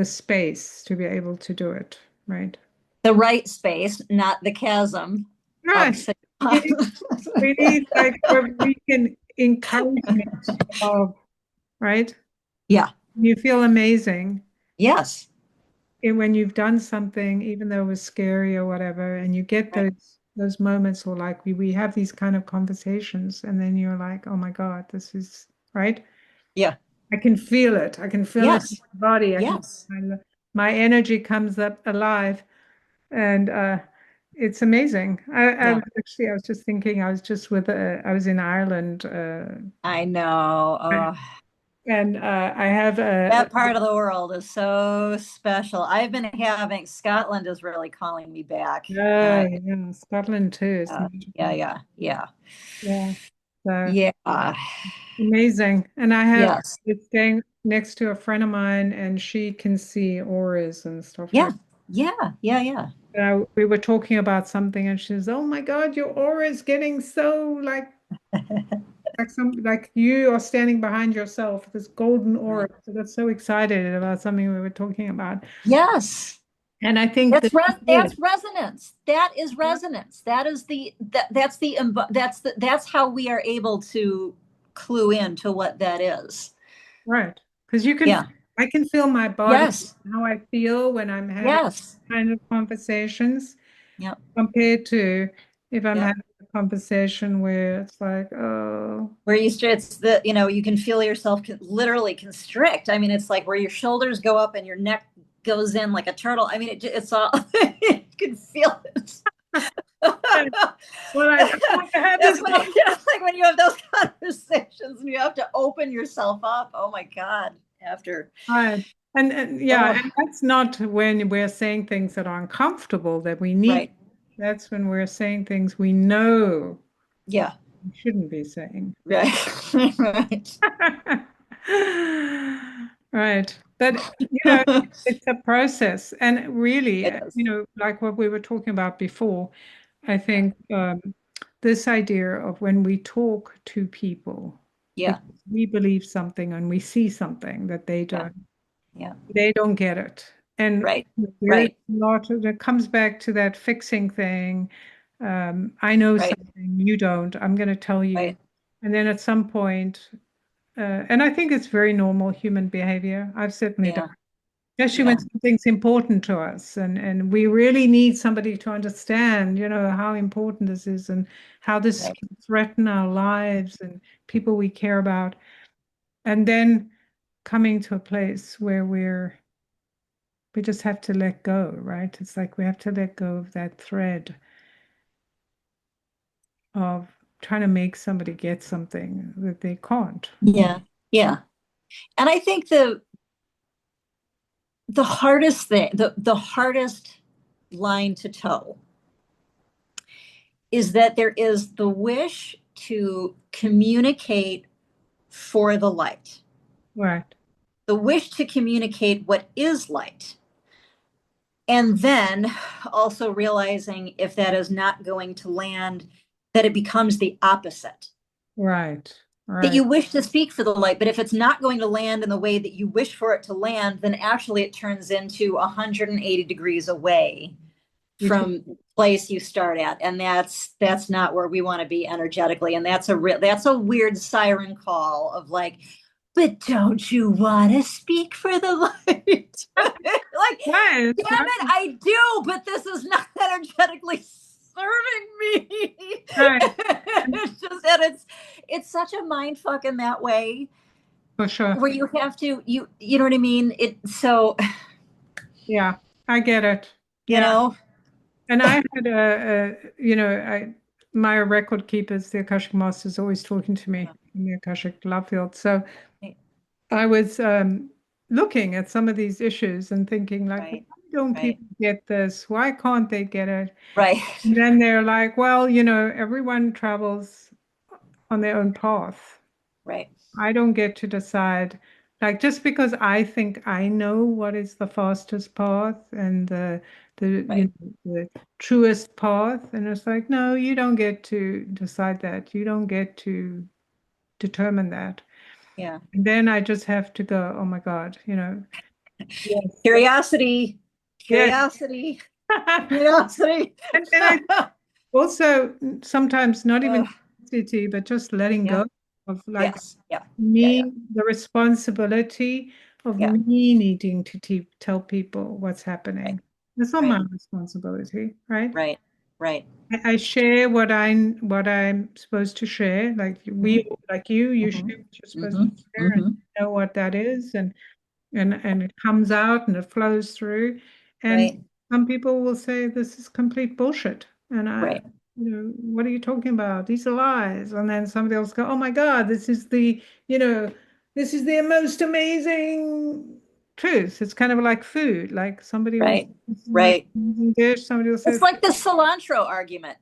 space to be able to do it, right? The right space, not the chasm of Right. six. We need like where we can encouragement of, right? Yeah. You feel amazing. Yes. And when you've done something, even though it was scary or whatever, and you get Right. those moments, or like we have these kind of conversations, and then you're like, oh my God, this is right. Yeah. I can feel it. I can feel it in Yes. my body. I can Yes. my energy comes up alive, and it's amazing. Yeah. I was just thinking, I was in Ireland, I know. Oh, and I have that part of the world is so special. I've been having Scotland is really calling me back. yeah, yeah, Scotland too is Yeah, magical. yeah, yeah, Yeah. So yeah. amazing. And I have Yes. it's staying next to a friend of mine and she can see auras and stuff Yeah. like Yeah. Yeah. Yeah. that. We were talking about something and she's, oh my God, your aura is getting so like you are standing behind yourself, this golden aura. Right. So that's so excited about something we were talking about. Yes. And I think that That's resonance. That is resonance. That's how we are able to clue in to what that is. right. Because Yeah. I can feel my body, Yes. how I feel when I'm having Yes. kind of conversations Yep. compared to if I'm Yep. having a conversation where it's like, oh, Where it's you can feel yourself literally constrict. I mean, it's like where your shoulders go up and your neck goes in like a turtle. I mean, it's all, you can feel it. well, I don't want to have That's this. when like when you have those conversations and you have to open yourself up. Oh my God. After, Right. And yeah, oh, and that's not when we're saying things that are uncomfortable that we need. right. That's when we're saying things we know Yeah. we shouldn't be saying. Right. Right. Right. But, it's a process. And really, It is. like what we were talking about before, I Yeah. think this idea of when we talk to people, Yeah. because we believe something and we see something that Yeah. Yeah. they don't get it. And Right. there is Right. a lot that comes back to that fixing thing. I know Right. something you don't. I'm going to tell you. Right. And then at some point, and I think it's very normal human behavior. I've certainly done, Yeah. especially when Yeah. something's important to us, and we really need somebody to understand, how important this is and how this Right. can threaten our lives and people we care about. And then coming to a place where we just have to let go, right? It's like we have to let go of that thread of trying to make somebody get something that they can't. Yeah. Yeah. And I think the hardest thing, the hardest line to toe is that there is the wish to communicate for the light, Right, the wish to communicate what is light. And then also realizing if that is not going to land, that it becomes the opposite. right, That right. you wish to speak for the light, but if it's not going to land in the way that you wish for it to land, then actually it turns into 180 degrees away Which from the place you start at, and that's not where we want to be energetically. And that's a weird siren call of like, but don't you want to speak for the light? Like, right, damn it, I do, but this is not energetically serving me. right, It's just that it's such a mind fuck in that way for sure. where you have to you know what I mean? It so Yeah, I get it. you Yeah, know And I had my record keepers, the Akashic Masters, always talking to me in the Akashic love field. So Right, I was looking at some of these issues and thinking, like, why right, don't right, people get this? Why can't they get it? right, And then they're like, well, everyone travels on their own path. right, I don't get to decide. Like just because I think I know what is the fastest path and the right. the truest path, and it's like, no, you don't get to decide that. You don't get to determine that. Yeah. And then I just have to go, oh my God, yes, Curiosity, yes. curiosity, curiosity. And I also sometimes not even Ugh, city, but just letting yeah. go of like Yes. Yeah. Yeah. Yeah. me, the responsibility of Yeah. me needing to tell people what's Right. happening. It's not Right. my responsibility, right? Right. Right. I share what I'm supposed to share. Like Hmm. you Hmm. share what you're supposed Hmm. to share and Hmm. know what that is, and it comes out and it flows through. And Right. some people will say this is complete bullshit. And Right. what are you talking about? These are lies. And then somebody else go, oh my God, you know, this is the most amazing truth. It's kind of like food. Like somebody will say, Right. this is the most Right. amazing dish. Somebody will say, It's like the cilantro argument.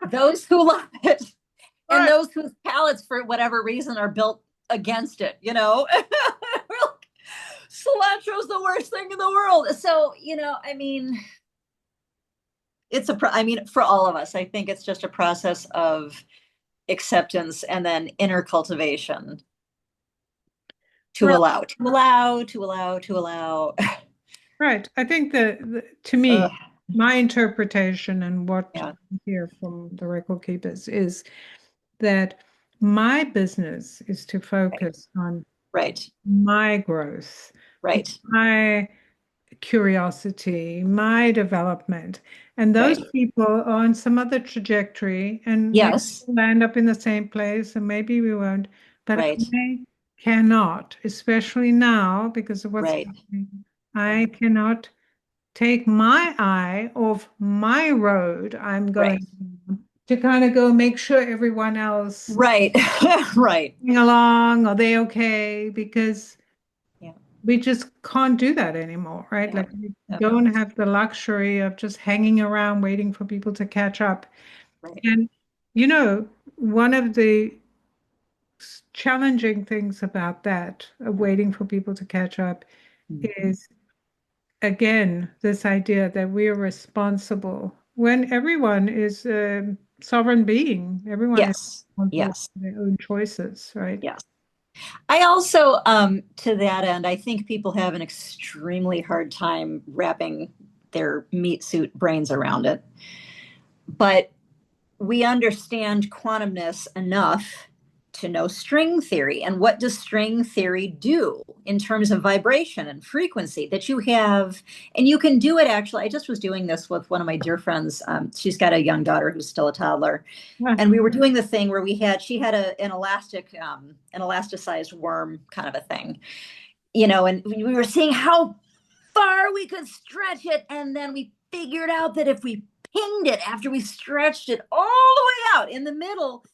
Those who love it and right, those whose palates, for whatever reason, are built against it, Cilantro's the worst thing in the world. So, I mean, I mean, for all of us, I think it's just a process of acceptance and then inner cultivation to right, allow, to allow, to allow, to allow. right. I think that to me, Ugh, my interpretation and what yeah, I hear from the record keepers is that my business is to right, focus on right, my growth, right, my curiosity, my development. And those right. people are on some other trajectory, and maybe Yes, we'll end up in the same place, and maybe we won't. But right, I cannot, especially now because of what's right, happening, yeah, I cannot take my eye off my road I'm right, going on to kind of go make sure everyone else right, right. along? Are they okay? Because Yeah, we just can't do that anymore, right? yeah, Like we yeah, don't have the luxury of just hanging around waiting for people to catch up. right. And one of the challenging things about that, waiting for people to catch up, Mhm. is again this idea that we are responsible when everyone is a sovereign being, everyone is Yes, responsible yes, for their own choices, right? yes. I also, to that end, I think people have an extremely hard time wrapping their meat suit brains around it. But we understand quantumness enough to know string theory. And what does string theory do in terms of vibration and frequency that you have? And you can do it actually. I just was doing this with one of my dear friends. She's got a young daughter who's still a toddler. Yeah. And we were doing the thing where she had an elasticized worm kind of a thing, and we were seeing how far we could stretch it. And then we figured out that if we pinged it after we stretched it all the way out in the middle,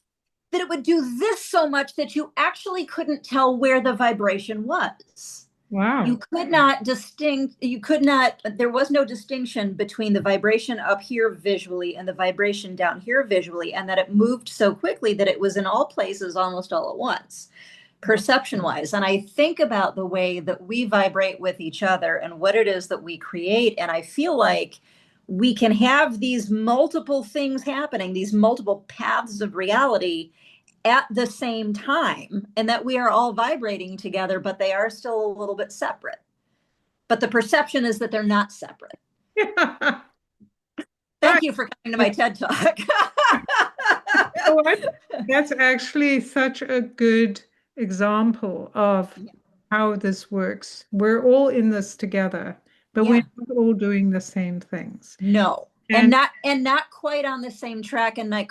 that it would do this so much that you actually couldn't tell where the vibration was. Wow. You could not, there was no distinction between the vibration up here visually and the vibration down here visually, and that it moved so quickly that it was in all places almost all at once perception wise. And I think about the way that we vibrate with each other and what it is that we create. And I feel like we can have these multiple things happening, these multiple paths of reality at the same time, and that we are all vibrating together, but they are still a little bit separate. But the perception is that they're not separate. Right. Thank you for coming to my TED Talk. You know what? That's actually such a good example of how this works. We're all in this together, but we're Yeah. not all doing the same things. No. And And not quite on the same track and not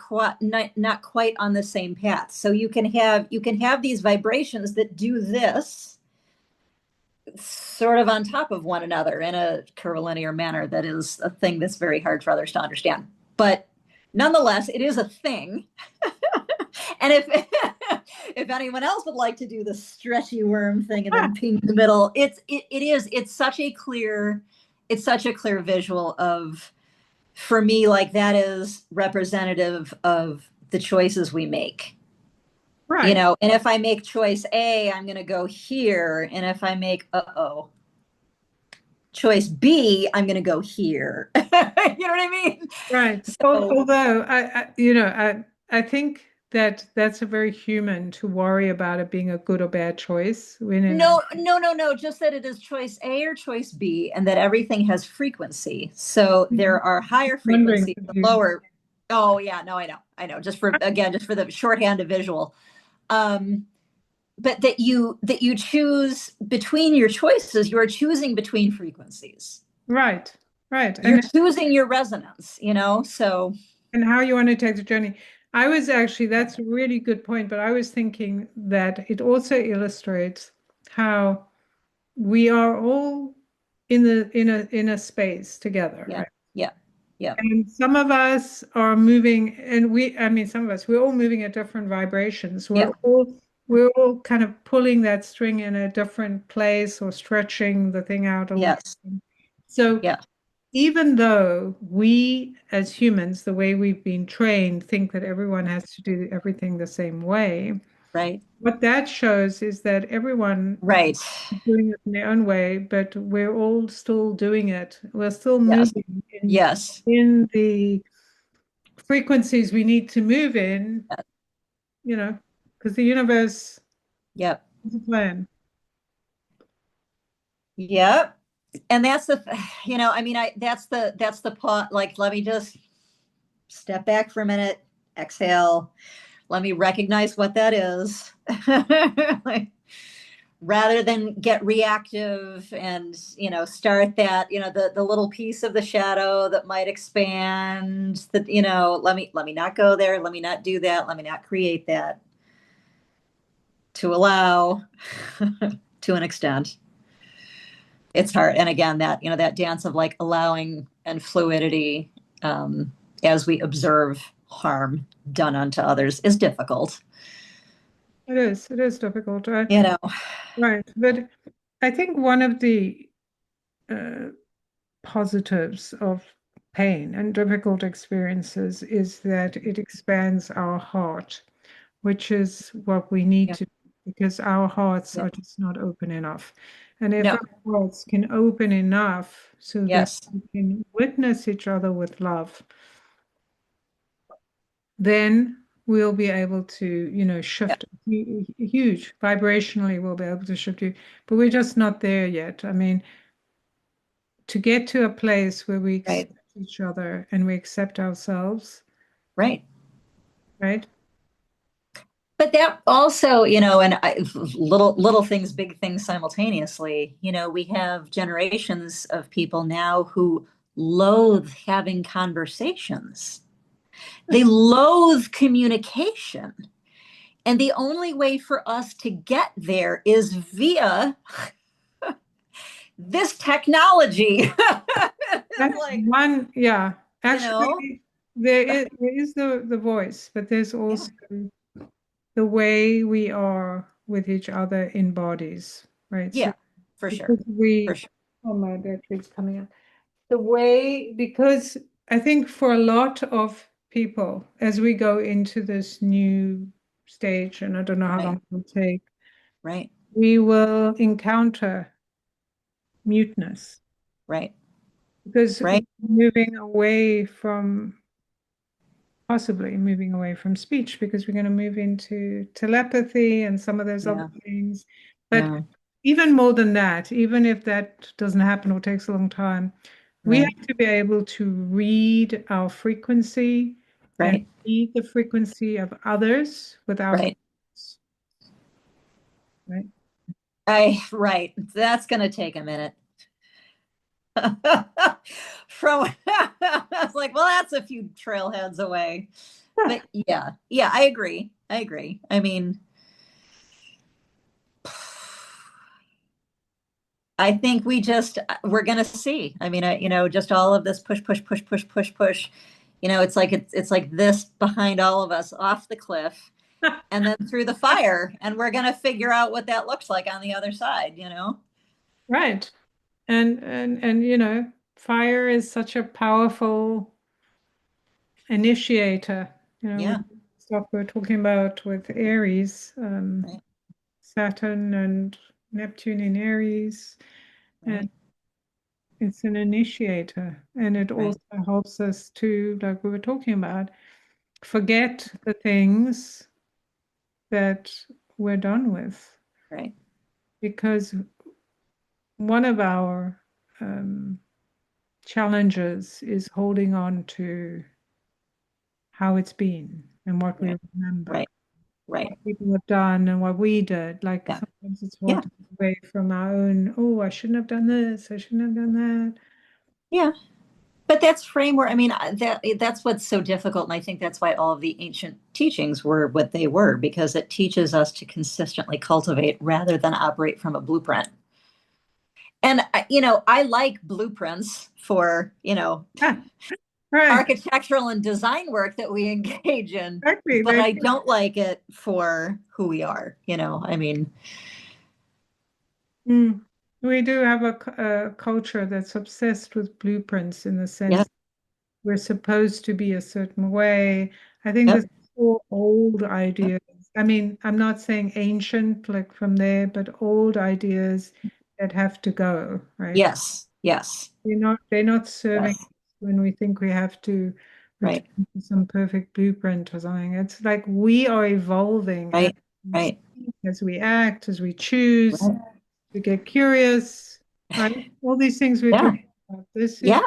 quite on the same path. So you can have these vibrations that do this sort of on top of one another in a curvilinear manner that is a thing that's very hard for others to understand. But nonetheless, it is a thing. And if if anyone else would like to do the stretchy worm thing and then ping the middle, it's such a clear visual of, for me, like that is representative of the choices we make. Right. And if I make choice A, I'm going to go here. And if I make, choice B, I'm going to go here. You know what I mean? Right. So, Although I think that that's a very human to worry about it being a good or bad choice. no, no, no, no, just that it is choice A or choice B and that everything has frequency. So there are higher Wondering frequencies, if and you, lower. Oh, yeah, no, I know. I know. Just for the shorthand of visual. Um, but that you choose between your choices, you're choosing between frequencies. right, right, You're choosing your resonance. So and how you want to take the journey. I was actually, that's a really good point, but I was thinking that it also illustrates how we are all in a space together, yeah, right? yeah, yeah, And some of us are moving, and I mean, some of us, we're all moving at different vibrations. yeah, We're all kind of pulling that string in a different place or stretching the thing out a little. yes, So yeah, even though we as humans, the way we've been trained, think that everyone has to do everything the same way, right, what that shows is that everyone right, is doing it in their own way, but we're all still doing it. We're still yes, moving yes, in the frequencies we need to move in, yes, because the universe yep, has a plan. yep. And that's I mean, that's the part. Like, let me just step back for a minute, exhale. Let me recognize what that is. Like, rather than get reactive and start that the little piece of the shadow that might expand, that let me not go there, let me not do that, let me not create that, to allow to an extent. It's hard, and again, that dance of like allowing and fluidity, as we observe harm done unto others, is difficult. It is difficult, right? you know Right. But I think one of the uh, positives of pain and difficult experiences is that it expands our heart, which is what we need yeah, to, because our hearts yeah, are just not open enough. And if no, our hearts can open enough so that yes, we can witness each other with love, then we'll be able to, yeah, shift huge vibrationally, we'll be able to shift you. But we're just not there yet. I mean, to get to a place where we right, accept each other and we accept ourselves, right. right? But that also, little things, big things simultaneously. We have generations of people now who loathe having conversations. They loathe communication. And the only way for us to get there is via this technology. That's Like, one, yeah. you know, Actually, there is the voice, but there's yeah, also the way we are with each other in bodies, right? So yeah, for sure. because For we, sure. oh, my battery's coming up. Because I think for a lot of people, as we go into this new stage, and I don't know how long Right, it will take, right, we will encounter muteness right, because we're right. possibly moving away from speech because we're going to move into telepathy and some of those other Yeah, things. But yeah, even more than that, even if that doesn't happen or takes a long time, we right, have to be able to read our frequency and right, read the frequency of others without right. words, right? Right. That's going to take a minute. I was like, well, that's a few trailheads away. But yeah, yeah, I agree. I agree. I mean, I think we're gonna see. I mean, just all of this push, push, push, push, push, push. It's like this behind all of us off the cliff and then through the fire, and we're gonna figure out what that looks like on the other side, you know? Right. And fire is such a powerful initiator. With Yeah, stuff we're talking about with Aries, right, Saturn and Neptune in Aries, and right, it's an initiator. And it right, also helps us to, like we were talking about, forget the things that we're done with. right. Because one of our um, challenges is holding on to how it's been and what we Yeah, remember, right, right. what people have done and what we did. Like Yeah, sometimes it's hard yeah, to get away from our own, oh, I shouldn't have done this, I shouldn't have done that. yeah. But that's framework. I mean, that's what's so difficult, and I think that's why all of the ancient teachings were what they were, because it teaches us to consistently cultivate rather than operate from a blueprint. And I like blueprints for, Ah, right, architectural and design work that we engage in, exactly. but Like I don't like it for who we are, I mean, mm, we do have a culture that's obsessed with blueprints in the yeah, sense we're supposed to be a certain way. I think yep, this is all old ideas. I mean, I'm not saying ancient, like from there, but old ideas that have to go, right? yes, yes, They're not serving yes, us when we think we have to right, return to some perfect blueprint or something. It's like we are evolving as right, we right, speak, as we act, as we choose, right. we get curious, right? All these things we're Yeah, talking about. This is yeah,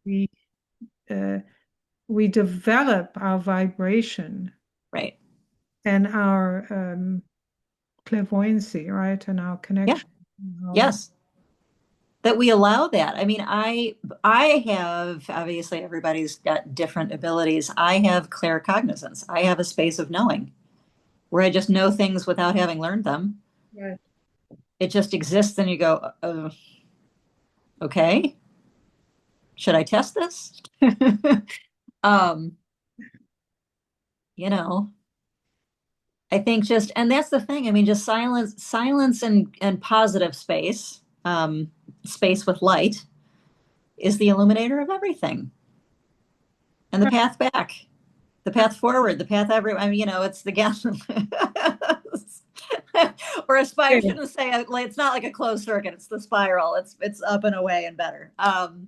we uh, we develop our vibration right, and our clairvoyancy, right? And our yeah, connection. Our, yes. That we allow that. I mean, I have, obviously everybody's got different abilities. I have claircognizance. I have a space of knowing where I just know things without having learned them. right. It just exists, and you go, okay, should I test this? um, you know, I think just, and that's the thing. I mean, just silence and positive space, space with light is the illuminator of everything, and the path back, the path forward, the path every. I mean, it's the gas. Or I Okay. shouldn't say it, like, it's not like a closed circuit. It's the spiral. It's up and away and better. And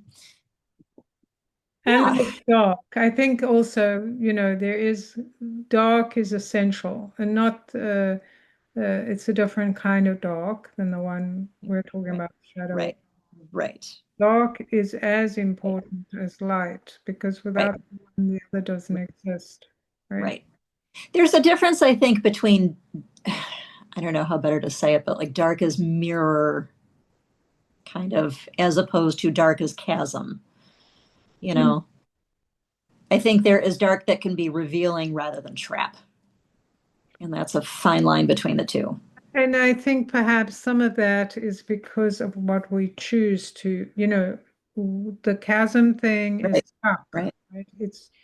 Yeah, with dark, I think also, there is dark is essential and not, it's a different kind of dark than the one we're talking right, about, shadow. right, right, Dark is as important as light because right, without one, the other doesn't exist, right? right. There's a difference, I think, between, I don't know how better to say it, but like dark as mirror, kind of, as opposed to dark as chasm. You Mm. know, I think there is dark that can be revealing rather than trap. And that's a fine line between the two. And I think perhaps some of that is because of what we choose to, the chasm thing is Right, stuck, right, right?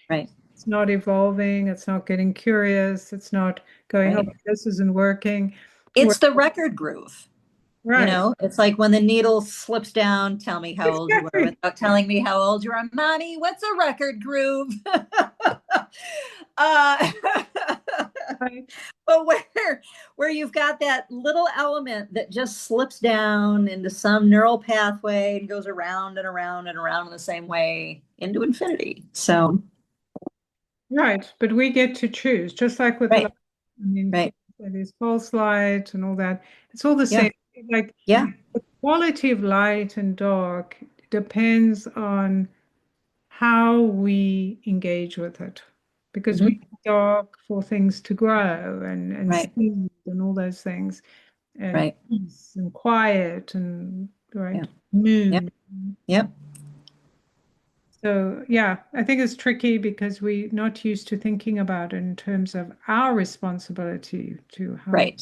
right, It's not evolving, it's not getting curious, it's not going, oh, right. this isn't working. It's the record groove. Right. It's like when the needle slips down, tell me how old you were Exactly. without telling me how old you are. Mommy, what's a record groove? uh, Right. but where you've got that little element that just slips down into some neural pathway and goes around and around and around in the same way into infinity. So, Right. But we get to choose, just like with light. right, I mean, right. there is false light and all that. It's all the Yeah, same. Like yeah, the quality of light and dark depends on how we engage with it. Because we hmm, need dark for things to grow and right, seed and all those things, and right. peace and quiet and Yeah, right yep, mood. yep, So yeah, I think it's tricky because we're not used to thinking about it in terms of our responsibility to how right,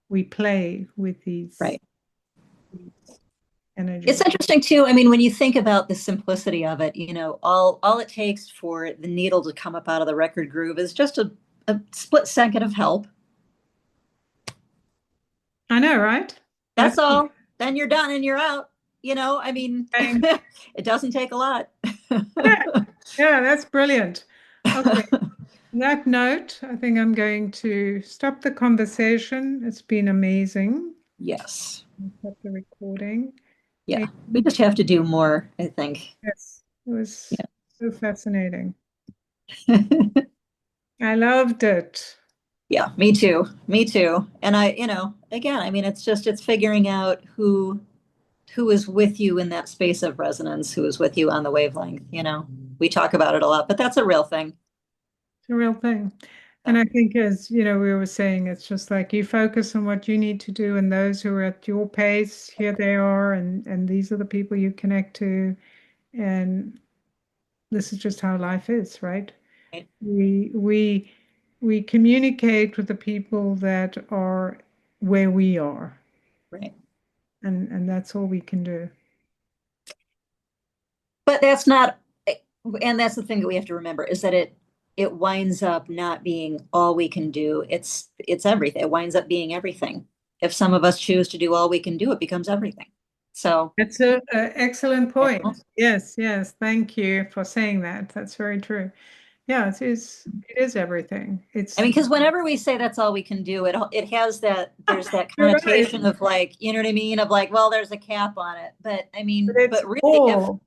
we play with these right. It's energy. interesting too. I mean, when you think about the simplicity of it, all it takes for the needle to come up out of the record groove is just a split second of help. I know, right? That's That's the all. Then you're done and you're out. I mean, thing. it doesn't take a lot. Yeah, yeah, that's brilliant. Okay. On that note, I think I'm going to stop the conversation. It's been amazing. Yes. Stop the recording. Yeah. And We just have to do more, I think. yes, it was Yeah. so fascinating. I loved it. Yeah, me too. Me too. And again, I mean, it's figuring out who is with you in that space of resonance, who is with you on the wavelength. We talk about it a lot, but that's a real thing. It's a real thing. And Yeah, I think, as you know, we were saying, it's just like you focus on what you need to do, and those who are at your pace, here they are, and these are the people you connect to, and this is just how life is, right? right, We communicate with the people that are where we are, right. and that's all we can do. But that's not, and that's the thing that we have to remember is that it winds up not being all we can do. It's everything. It winds up being everything. If some of us choose to do all we can do, it becomes everything. So, That's a excellent you point. know, Yes, yes. Thank you for saying that. That's very true. Yeah, it is everything. I It's mean, because whenever we say that's all we can do, it has there's that you're right, connotation of like, you know what I mean, of like, well, there's a cap on it. But I but mean, it's but really, if all.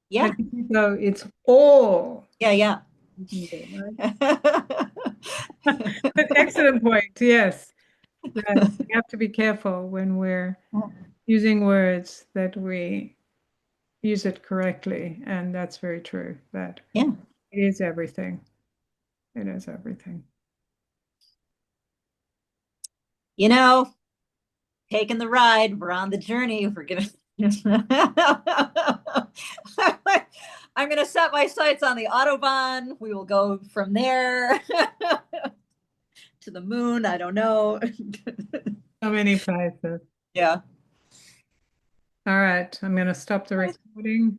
yeah, But you know, it's all yeah, yeah. you can do, right? But excellent point. Yes, that we have to be careful when we're using words that we use it correctly, and that's very true. That Yeah. it is everything. It is everything. You know, taking the ride. We're on the journey. We're gonna. I'm gonna set my sights on the Autobahn. We will go from there to the moon. I don't know. So many places. Yeah. All right, I'm going to stop the recording.